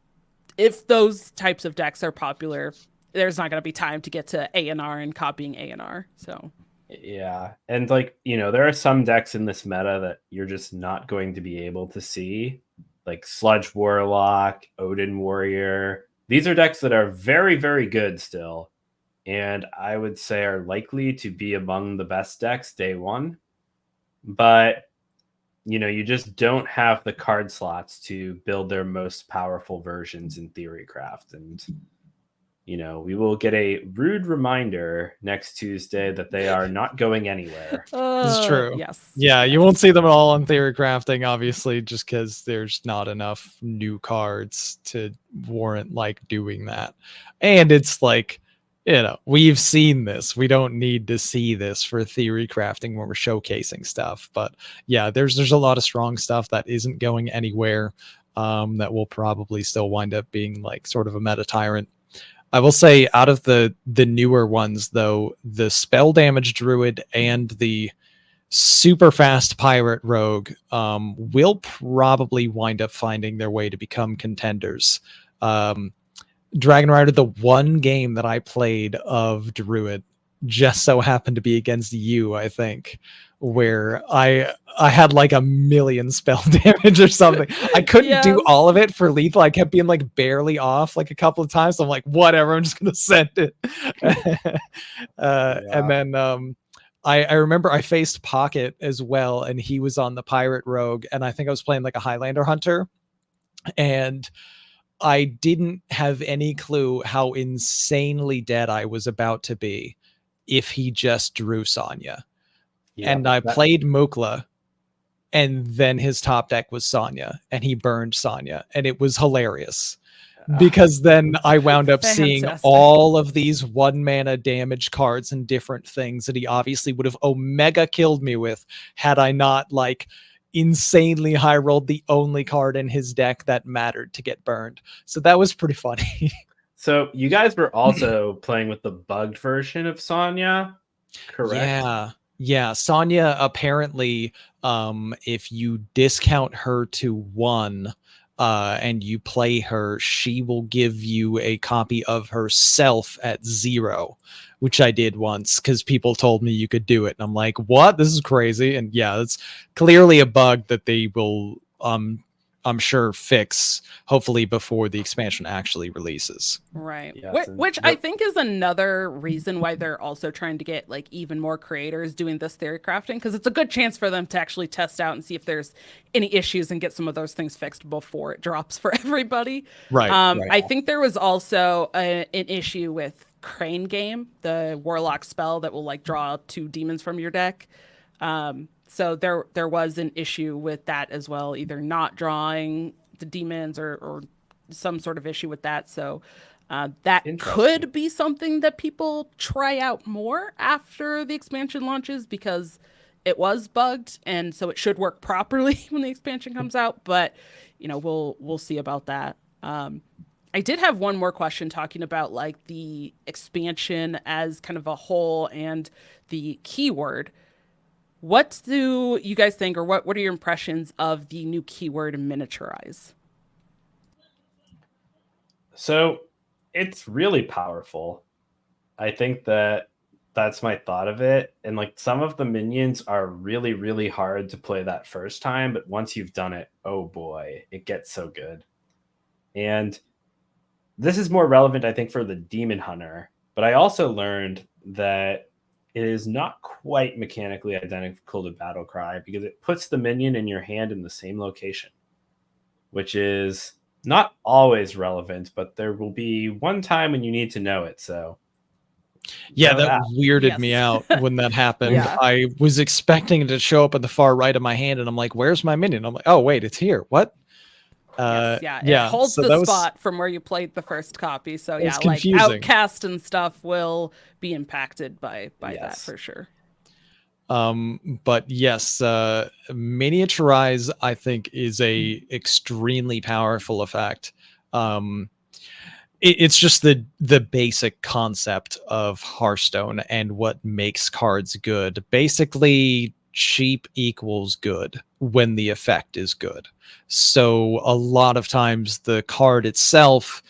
if those types of decks are popular, there's not going to be time to get to ANR and copying ANR. So yeah. And like, you know, there are some decks in this meta that you're just not going to be able to see, like Sludge Warlock, Odin Warrior. These are decks that are very, very good still, and I would say are likely to be among the best decks day one. But, you know, you just don't have the card slots to build their most powerful versions in Theorycraft. And, you know, we will get a rude reminder next Tuesday that they are not going anywhere. It's true. Yes. Yeah, you won't see them at all on Theorycrafting, obviously, just because there's not enough new cards to warrant like doing that. And it's like, you know, we've seen this. We don't need to see this for Theorycrafting when we're showcasing stuff. But yeah, there's a lot of strong stuff that isn't going anywhere, that will probably still wind up being like sort of a meta tyrant. I will say, out of the newer ones, though, the spell damage druid and the super fast pirate rogue will probably wind up finding their way to become contenders. Dragonrider, the one game that I played of druid, just so happened to be against you, I think, where I had like 1,000,000 spell damage or something. I couldn't do all of it for lethal. I kept being like barely off like a couple of times. So I'm like, whatever, I'm just gonna send it. And then I remember I faced Pocket as well, and he was on the pirate rogue, and I think I was playing like a Highlander hunter, and I didn't have any clue how insanely dead I was about to be if he just drew Sonya. And I played Mukla, and then his top deck was Sonya, and he burned Sonya, and it was hilarious. Because then I wound up seeing all of these 1-mana damage cards and different things that he obviously would have Omega killed me with had I not like insanely high rolled the only card in his deck that mattered to get burned. So that was pretty funny. So you guys were also playing with the bugged version of Sonya, correct? Yeah, Sonya apparently, if you discount her to 1 and you play her, she will give you a copy of herself at 0, which I did once because people told me you could do it. And I'm like, what? This is crazy. And yeah, it's clearly a bug that they will, I'm sure, fix hopefully before the expansion actually releases. Right. Yes, which I think is another reason why they're also trying to get like even more creators doing this theory crafting, because it's a good chance for them to actually test out and see if there's any issues and get some of those things fixed before it drops for everybody. Right. I think there was also an issue with Crane Game, the warlock spell that will like draw 2 demons from your deck. So there was an issue with that as well, either not drawing the demons or some sort of issue with that. So that could be something that people try out more after the expansion launches, because it was bugged, and so it should work properly when the expansion comes out. But we'll see about that. I did have one more question talking about like the expansion as kind of a whole and the keyword. What do you guys think, or what are your impressions of the new keyword miniaturize? So it's really powerful. I think that's my thought of it. And like some of the minions are really, really hard to play that first time, but once you've done it, oh boy, it gets so good. And this is more relevant, I think, for the demon hunter. But I also learned that it is not quite mechanically identical to battle cry because it puts the minion in your hand in the same location, which is not always relevant, but there will be one time when you need to know it. So Yeah, know that weirded Yes. me out when that happened. Yeah. I was expecting it to show up at the far right of my hand, and I'm like, "Where's my minion?" I'm like, "Oh, wait, it's here." What? Yes, yeah. It Yeah. holds So the that was spot from where you played the first copy. So it yeah, was like confusing. outcast and stuff will be impacted by that Yes. for sure. But yes, miniaturize I think is a extremely powerful effect. It's just the basic concept of Hearthstone and what makes cards good. Basically, cheap equals good when the effect is good. So a lot of times the card itself,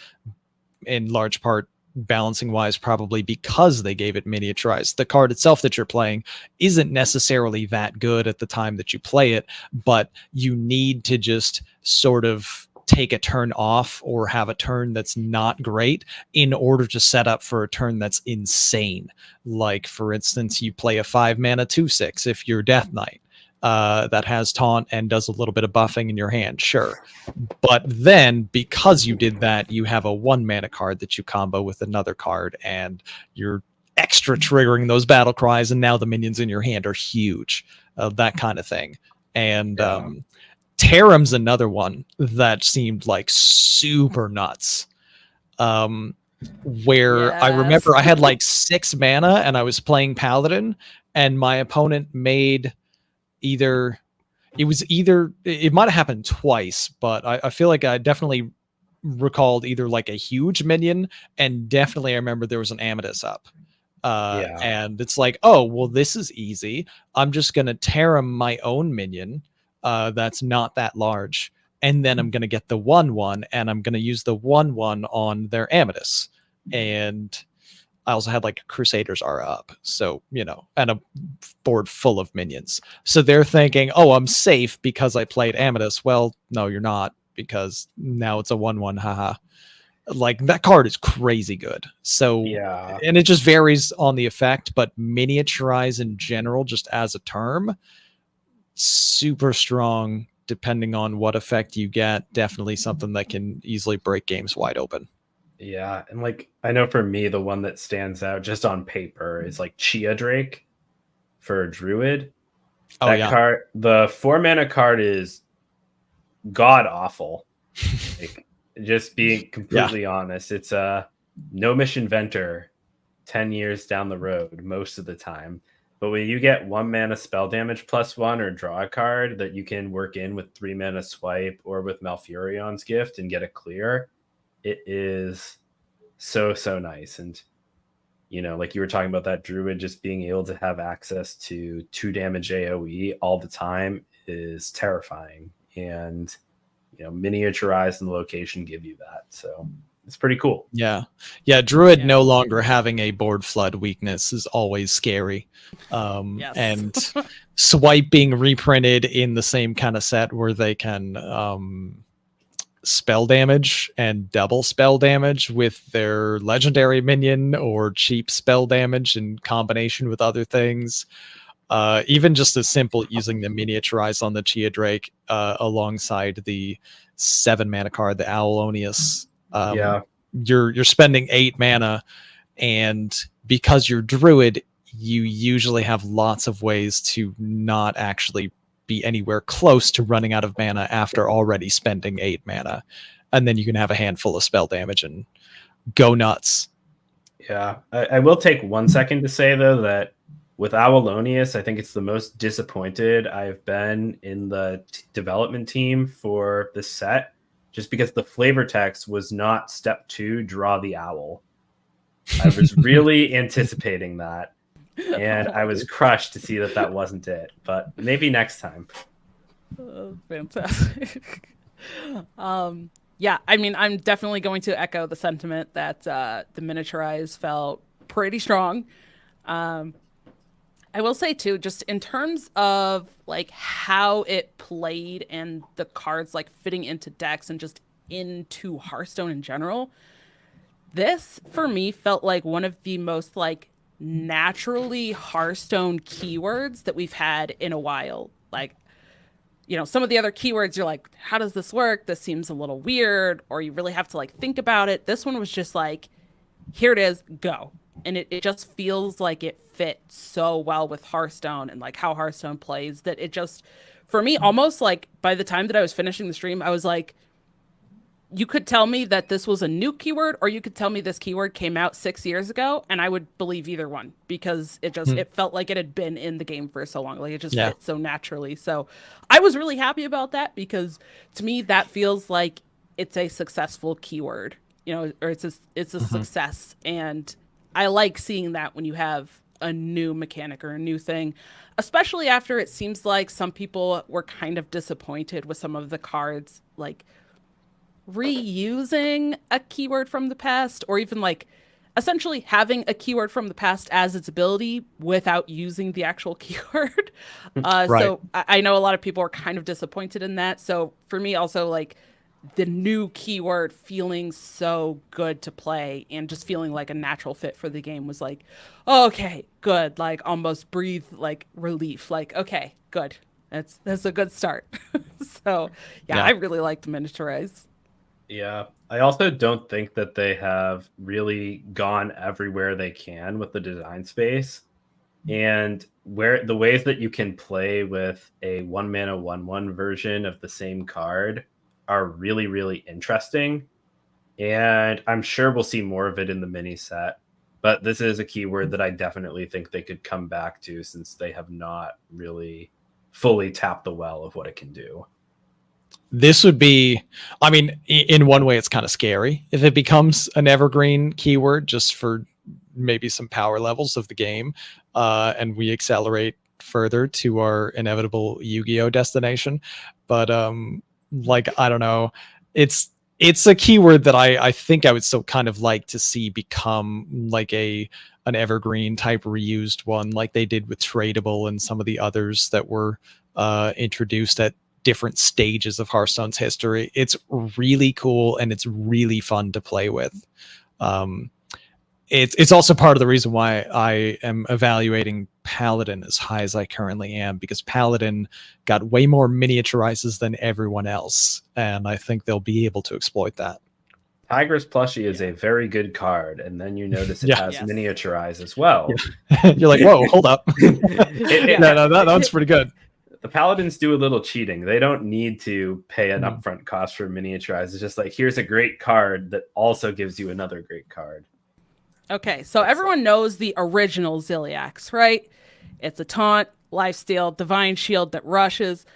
in large part balancing wise, probably because they gave it miniaturized, the card itself that you're playing isn't necessarily that good at the time that you play it, but you need to just sort of take a turn off or have a turn that's not great in order to set up for a turn that's insane. Like, for instance, you play a 5-mana 2/6 if you're Death Knight, that has taunt and does a little bit of buffing in your hand, sure. But then, because you did that, you have a 1-mana card that you combo with another card, and you're extra triggering those battle cries, and now the minions in your hand are huge. That kind of thing. And Taram's another one that seemed like super nuts. Where I remember I had like 6 mana, and I was playing Paladin, and my opponent made it might have happened twice, but I feel like I definitely recalled either like a huge minion, and definitely I remember there was an Amadeus up. And it's like, oh, well, this is easy. I'm just going to tear my own minion that's not that large, and then I'm going to get the 1/1, and I'm going to use the 1/1 on their Amadeus. And I also had like Crusaders are up, so and a board full of minions. So they're thinking, "Oh, I'm safe because I played Amadeus." Well, no, you're not, because now it's a 1/1. Haha! Like, that card is crazy good. So and it just varies on the effect, but miniaturize in general, just as a term, super strong. Depending on what effect you get, definitely something that can easily break games wide open. Yeah, and like I know for me, the one that stands out just on paper is like Chia Drake for Druid. That card, the 4-mana card, is god awful. Like, just being completely honest, it's a no mission Venter 10 years down the road most of the time. But when you get 1-mana spell damage +1 or draw a card that you can work in with 3-mana swipe or with Malfurion's Gift and get a clear, it is so nice. And like you were talking about, that Druid just being able to have access to 2 damage AoE all the time is terrifying. And miniaturized and the location give you that, so it's pretty cool. Yeah Druid no longer having a board flood weakness is always scary. And swipe being reprinted in the same kind of set where they can spell damage and double spell damage with their legendary minion, or cheap spell damage in combination with other things. Even just as simple using the miniaturize on the Chia Drake alongside the 7-mana card, the Aulonius. You're spending 8 mana, and because you're Druid, you usually have lots of ways to not actually be anywhere close to running out of mana after already spending 8 mana, and then you can have a handful of spell damage and go nuts. I will take 1 second to say, though, that with Awalonius, I think it's the most disappointed I've been in the development team for this set, just because the flavor text was not step 2, draw the owl. I was really anticipating that, and I was crushed to see that that wasn't it, but maybe next time. Fantastic. Yeah, I mean, I'm definitely going to echo the sentiment that the miniaturize felt pretty strong. I will say too, just in terms of like how it played and the cards like fitting into decks and just into Hearthstone in general, this for me felt like one of the most like naturally Hearthstone keywords that we've had in a while. Like, you know, some of the other keywords you're like, how does this work? This seems a little weird, or you really have to like think about it. This one was just like, here it is, go. And it just feels like it fit so well with Hearthstone and like how Hearthstone plays that it just, for me, almost like by the time that I was finishing the stream, I was like, you could tell me that this was a new keyword, or you could tell me this keyword came out 6 years ago, and I would believe either one, because it just it felt like it had been in the game for so long. Like it just fit so naturally. So I was really happy about that, because to me that feels like it's a successful keyword, you know, or it's a success. And I like seeing that when you have a new mechanic or a new thing, especially after it seems like some people were kind of disappointed with some of the cards, like reusing a keyword from the past, or even like essentially having a keyword from the past as its ability without using the actual keyword. Right. So I know a lot of people are kind of disappointed in that. So for me also, like the new keyword feeling so good to play and just feeling like a natural fit for the game was like, oh, okay, good. Like almost breathe like relief. Like, okay, good. That's a good start. So yeah, I really like the miniaturize. Yeah, I also don't think that they have really gone everywhere they can with the design space, and where the ways that you can play with a 1-mana 1/1 version of the same card are really, really interesting. And I'm sure we'll see more of it in the mini set, but this is a keyword that I definitely think they could come back to, since they have not really fully tapped the well of what it can do. This would be, I mean, in one way, it's kind of scary if it becomes an evergreen keyword just for maybe some power levels of the game, and we accelerate further to our inevitable Yu-Gi-Oh destination. But like, I don't know, it's a keyword that I think I would still kind of like to see become like an evergreen type reused one, like they did with Tradable and some of the others that were introduced at different stages of Hearthstone's history. It's really cool and it's really fun to play with. It's also part of the reason why I am evaluating Paladin as high as I currently am, because Paladin got way more miniaturizes than everyone else, and I think they'll be able to exploit that. Tigress plushie is a very good card, and then you notice it has Yes. miniaturize as well. You're like, whoa, hold up. No, that's pretty good. The Paladins do a little cheating. They don't need to pay an upfront cost for miniaturize. It's just like, here's a great card that also gives you another great card. Okay, so everyone knows the original Ziliax, right? It's a taunt, lifesteal, divine shield that rushes.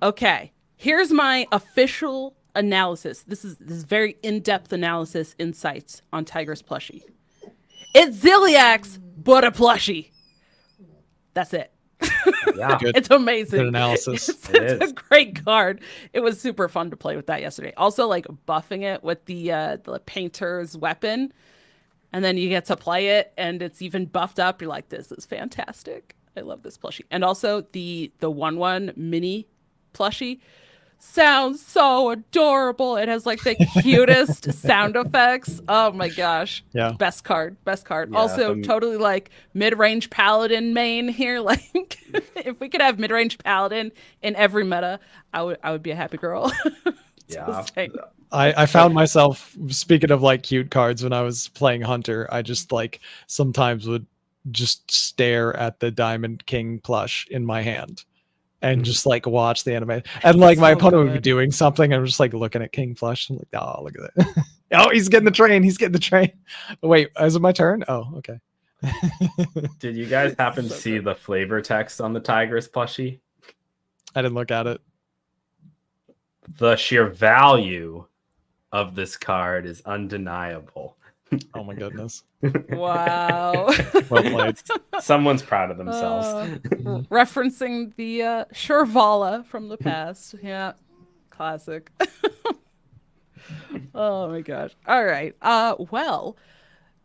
Okay, here's my official analysis. This is very in-depth analysis insights on Tigress plushie. It's Ziliax, but a plushie. That's it. Yeah, It's amazing. Good analysis. It's a great card. It was super fun to play with that yesterday. Also, like buffing it with the painter's weapon, and then you get to play it, and it's even buffed up. You're like, this is fantastic. I love this plushie. And also the 1/1 mini plushie sounds so adorable. It has like the cutest sound effects. Oh my gosh. Yeah. Best card. Yeah, Also totally like mid-range paladin main here. Like if we could have mid-range paladin in every meta, I would be a happy girl. yeah. I found myself, speaking of like cute cards, when I was playing Hunter, I just like sometimes would just stare at the Diamond King plush in my hand and just like watch the anime. And like my opponent would be doing something, I'm just like looking at King plush. I'm like, oh, look at that. Oh, he's getting the train. Wait, is it my turn? Oh, okay. Did you guys happen to So see good. the flavor text on the Tigress plushie? I didn't look at it. The sheer value of this card is undeniable. Oh my goodness. Wow. Well played. Someone's proud of themselves. Referencing the Shurvala from the past. Yeah, classic. Oh my gosh. All right. Well,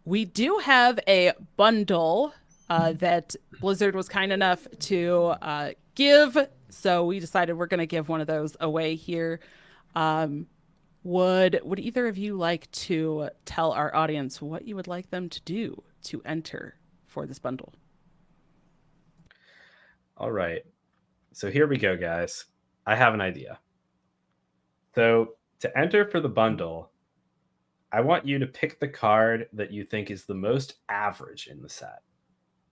we do have a bundle that Blizzard was kind enough to give, so we decided we're going to give one of those away here. Would either of you like to tell our audience what you would like them to do to enter for this bundle? All right. So here we go, guys. I have an idea. So to enter for the bundle, I want you to pick the card that you think is the most average in the set.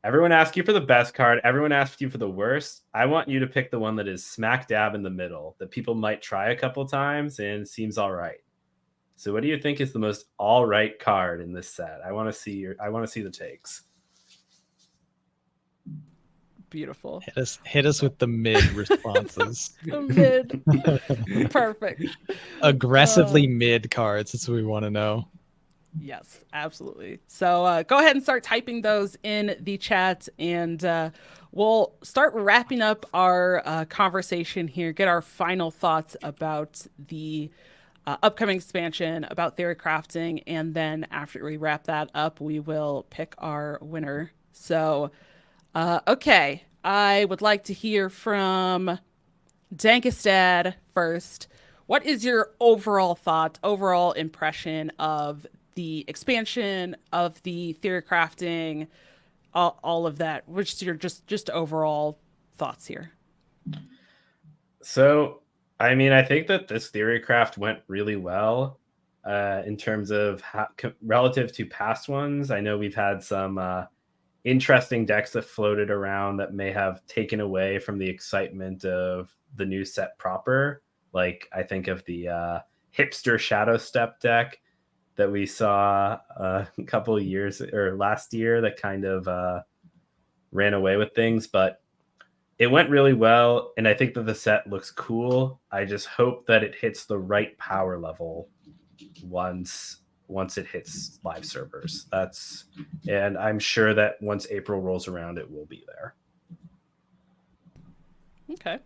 Everyone asks you for the best card. Everyone asks you for the worst. I want you to pick the one that is smack dab in the middle, that people might try a couple times and seems all right. So what do you think is the most all right card in this set? I want to see the takes. Beautiful. Hit us with the mid responses. The mid. Perfect. Aggressively mid cards. That's what we want to know. Yes, absolutely. So go ahead and start typing those in the chat, and we'll start wrapping up our conversation here, get our final thoughts about the upcoming expansion, about Theorycrafting, and then after we wrap that up, we will pick our winner. So, okay, I would like to hear from DankestDad first. What is your overall thought, overall impression of the expansion, of the Theorycrafting, all of that? Which your just overall thoughts here? So, I mean, I think that this Theorycraft went really well in terms of relative to past ones. I know we've had some interesting decks that floated around that may have taken away from the excitement of the new set proper. Like I think of the hipster Shadow Step deck that we saw a couple of years or last year that kind of ran away with things, but it went really well, and I think that the set looks cool. I just hope that it hits the right power level once it hits live servers. And I'm sure that once April rolls around, it will be there. Okay.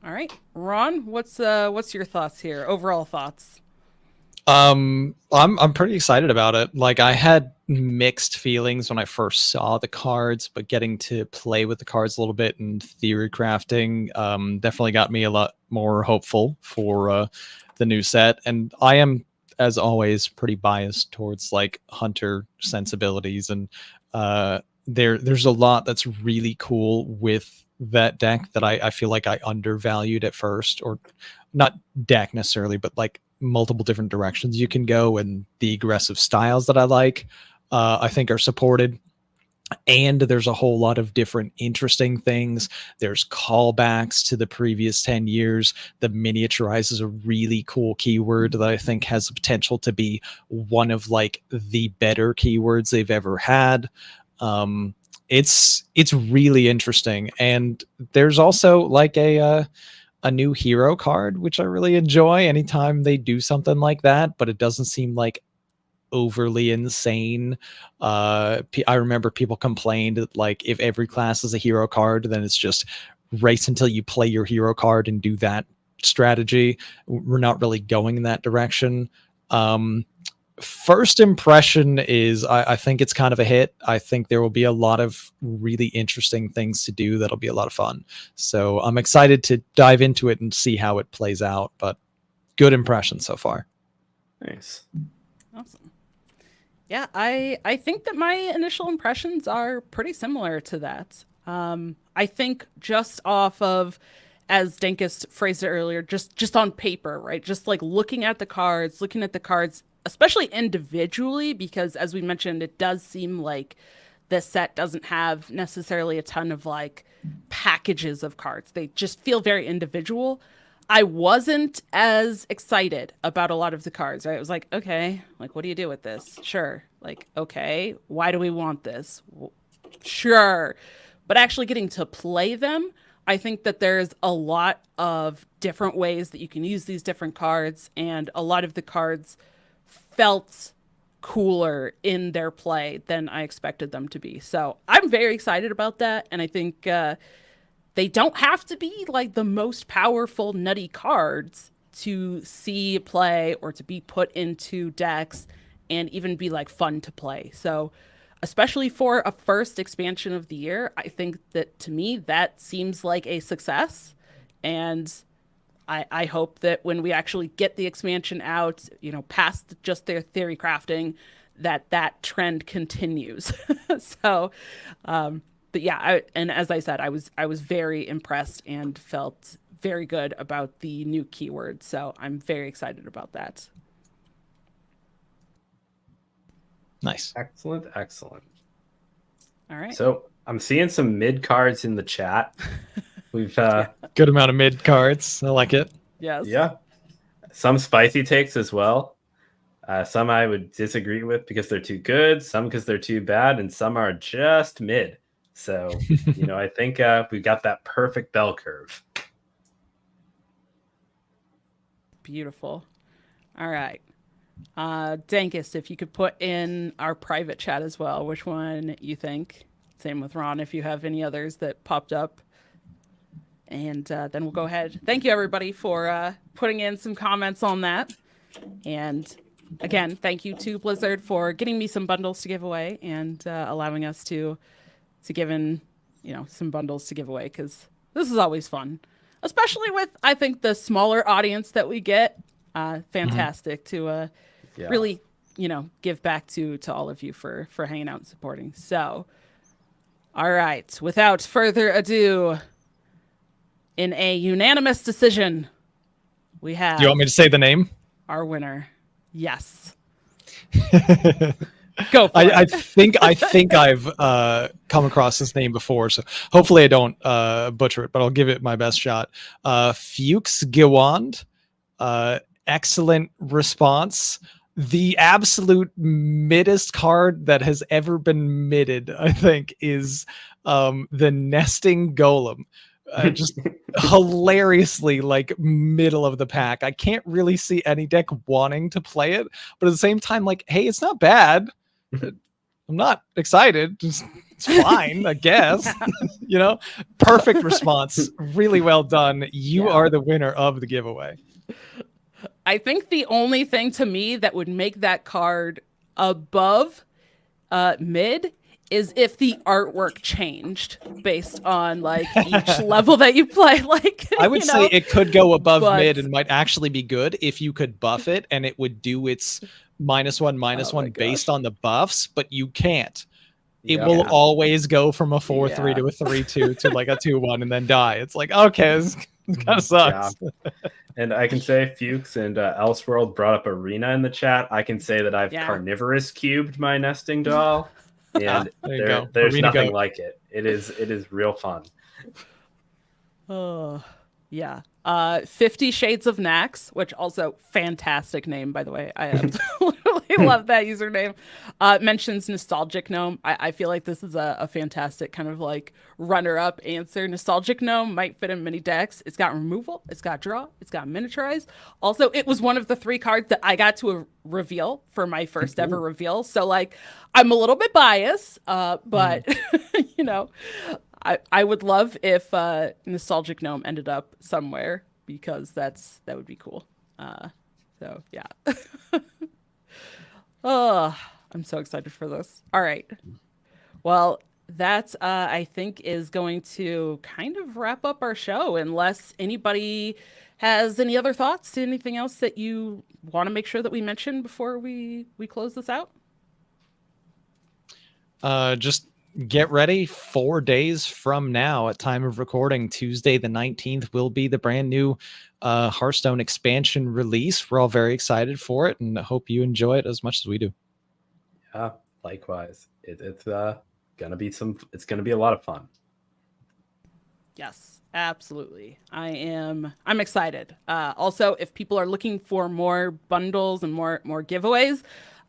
All right, Ron, what's your thoughts here? Overall thoughts? I'm pretty excited about it. Like I had mixed feelings when I first saw the cards, but getting to play with the cards a little bit and theory crafting definitely got me a lot more hopeful for the new set. And I am, as always, pretty biased towards like hunter sensibilities, and there's a lot that's really cool with that deck that I feel like I undervalued at first, or not deck necessarily, but like multiple different directions you can go, and the aggressive styles that I like, I think are supported. And there's a whole lot of different interesting things. There's callbacks to the previous 10 years. The miniaturize is a really cool keyword that I think has the potential to be one of like the better keywords they've ever had. It's really interesting. And there's also like a new hero card, which I really enjoy anytime they do something like that, but it doesn't seem like overly insane. I remember people complained that like if every class is a hero card, then it's just race until you play your hero card and do that strategy. We're not really going in that direction. First impression is I think it's kind of a hit. I think there will be a lot of really interesting things to do that'll be a lot of fun. So I'm excited to dive into it and see how it plays out, but good impression so far. Nice. Awesome. Yeah, I think that my initial impressions are pretty similar to that. I think just off of, as Dankest phrased it earlier, just on paper, right? Just like looking at the cards, especially individually, because as we mentioned, it does seem like this set doesn't have necessarily a ton of like packages of cards. They just feel very individual. I wasn't as excited about a lot of the cards. Right? It was like, okay, like what do you do with this? Sure. Like, okay, why do we want this? Sure. But actually getting to play them, I think that there's a lot of different ways that you can use these different cards, and a lot of the cards felt cooler in their play than I expected them to be. So I'm very excited about that, and I think they don't have to be like the most powerful, nutty cards to see play or to be put into decks and even be like fun to play. So, especially for a first expansion of the year, I think that to me, that seems like a success. And I hope that when we actually get the expansion out, you know, past just their theory crafting, that that trend continues. So, but yeah, and as I said, I was very impressed and felt very good about the new keywords. So I'm very excited about that. Nice. Excellent, excellent. All right. So I'm seeing some mid cards in the chat. We've Good amount of mid cards. I like it. Yes. yeah, some spicy takes as well. Some I would disagree with because they're too good, some because they're too bad, and some are just mid. So, you know, I think we've got that perfect bell curve. Beautiful. All right. Dankest, if you could put in our private chat as well, which one you think. Same with Ron, if you have any others that popped up. And then we'll go ahead. Thank you, everybody, for putting in some comments on that. And again, thank you to Blizzard for getting me some bundles to give away and allowing us to give in, you know, some bundles to give away, because this is always fun, especially with, I think, the smaller audience that we get. Fantastic to really, you know, give back to all of you for hanging out and supporting. So, all right, without further ado, in a unanimous decision, we have. Do you want me to say the name? Our winner. Yes. Go for I it. think I've come across this name before, so hopefully I don't butcher it, but I'll give it my best shot. Fuchs Gewand. Excellent response. The absolute middest card that has ever been midded, I think, is the Nesting Golem. Just hilariously like middle of the pack. I can't really see any deck wanting to play it, but at the same time, like, hey, it's not bad. I'm not excited. It's fine, I guess. You know, perfect response. Really well done. You are the winner of the giveaway. I think the only thing to me that would make that card above mid is if the artwork changed based on like each level that you play. Like, I would say it could go above mid and might actually be good if you could buff it and it would do its -1/-1 based on the buffs, but you can't. It will always go from a 4/3 to a 3/2 to like a 2/1 and then die. It's like, okay, this kind of sucks. Yeah. And I can say Fuchs and Elseworld brought up Arena in the chat. I can say that I've Carnivorous cubed my nesting doll, and there's nothing like it. It is real fun. Oh, yeah. 50 Shades of Nax, which also fantastic name, by the way. I absolutely love that username. Mentions Nostalgic Gnome. I feel like this is a fantastic kind of like runner-up answer. Nostalgic Gnome might fit in many decks. It's got removal, it's got draw, it's got miniaturize. Also, it was one of the 3 cards that I got to reveal for my first ever reveal. So like, I'm a little bit biased, but you know, I would love if Nostalgic Gnome ended up somewhere, because that would be cool. So yeah. Oh, I'm so excited for this. All right. Well, that I think is going to kind of wrap up our show, unless anybody has any other thoughts, anything else that you want to make sure that we mention before we close this out. Just get ready. 4 days from now, at time of recording, Tuesday the 19th, will be the brand new Hearthstone expansion release. We're all very excited for it and hope you enjoy it as much as we do. Yeah, likewise. It's gonna be a lot of fun. Yes, absolutely. I'm excited. Also, if people are looking for more bundles and more giveaways,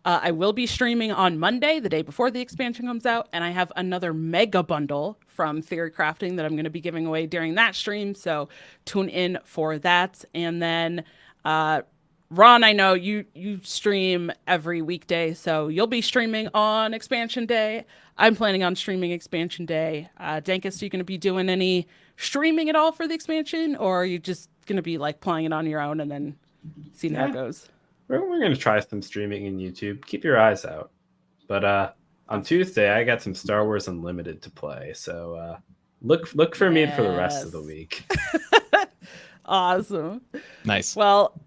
I will be streaming on Monday, the day before the expansion comes out, and I have another mega bundle from Theorycrafting that I'm going to be giving away during that stream. So tune in for that. And then Ron, I know you stream every weekday, so you'll be streaming on expansion day. I'm planning on streaming expansion day. Dankest, are you going to be doing any streaming at all for the expansion, or are you just going to be like playing it on your own and then seeing how it goes? We're going to try some streaming in YouTube. Keep your eyes out. But on Tuesday, I got some Star Wars Unlimited to play, so look for me for the rest of the week. Awesome. Nice. Well,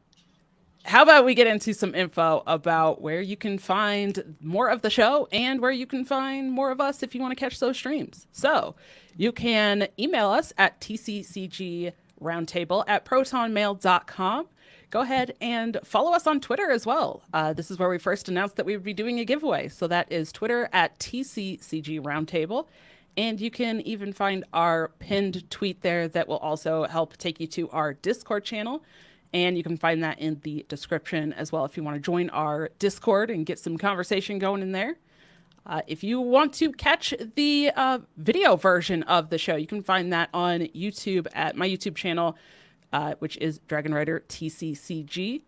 how about we get into some info about where you can find more of the show and where you can find more of us if you want to catch those streams. So you can email us at tccgroundtable@protonmail.com. Go ahead and follow us on Twitter as well. This is where we first announced that we would be doing a giveaway. So that is Twitter at TCCG Roundtable. And you can even find our pinned tweet there that will also help take you to our Discord channel. And you can find that in the description as well if you want to join our Discord and get some conversation going in there. If you want to catch the video version of the show, you can find that on YouTube at my YouTube channel, which is dragonrider TCCG.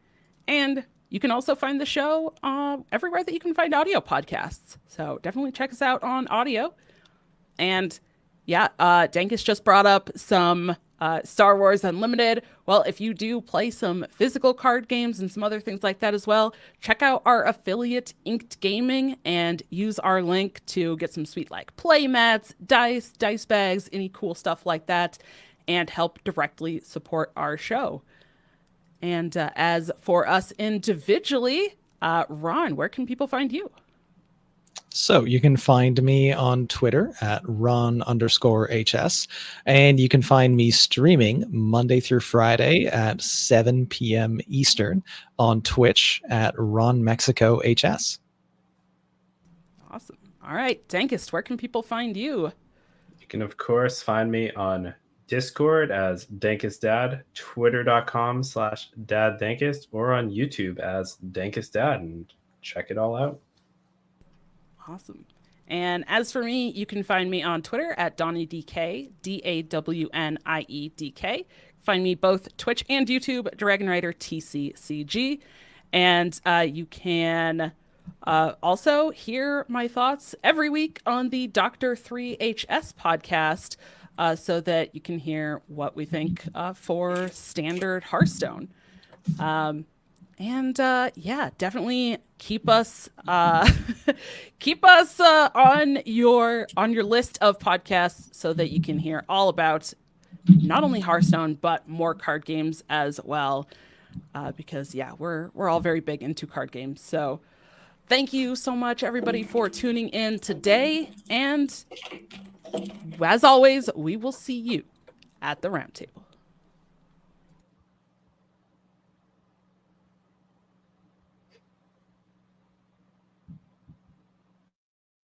And you can also find the show everywhere that you can find audio podcasts. So definitely check us out on audio. And yeah, Dankest just brought up some Star Wars Unlimited. Well, if you do play some physical card games and some other things like that as well, check out our affiliate Inked Gaming and use our link to get some sweet like play mats, dice bags, any cool stuff like that, and help directly support our show. And as for us individually, Ron, where can people find you? So you can find me on Twitter at Ron_HS, and you can find me streaming Monday through Friday at 7 p.m. Eastern on Twitch at RonMexico HS. Awesome. All right, Dankest, where can people find you? You can, of course, find me on Discord as DankestDad, twitter.com/DadDankest, or on YouTube as DankestDad, and check it all out. Awesome. And as for me, you can find me on Twitter at DonnieDK, DAWNIEDK. Find me both Twitch and YouTube, dragonrider TCCG. And you can also hear my thoughts every week on the Dr. 3HS podcast so that you can hear what we think for standard Hearthstone. And yeah, definitely keep us on your list of podcasts so that you can hear all about not only Hearthstone but more card games as well. Because yeah, we're all very big into card games. So thank you so much everybody for tuning in today, and as always, we will see you at the roundtable.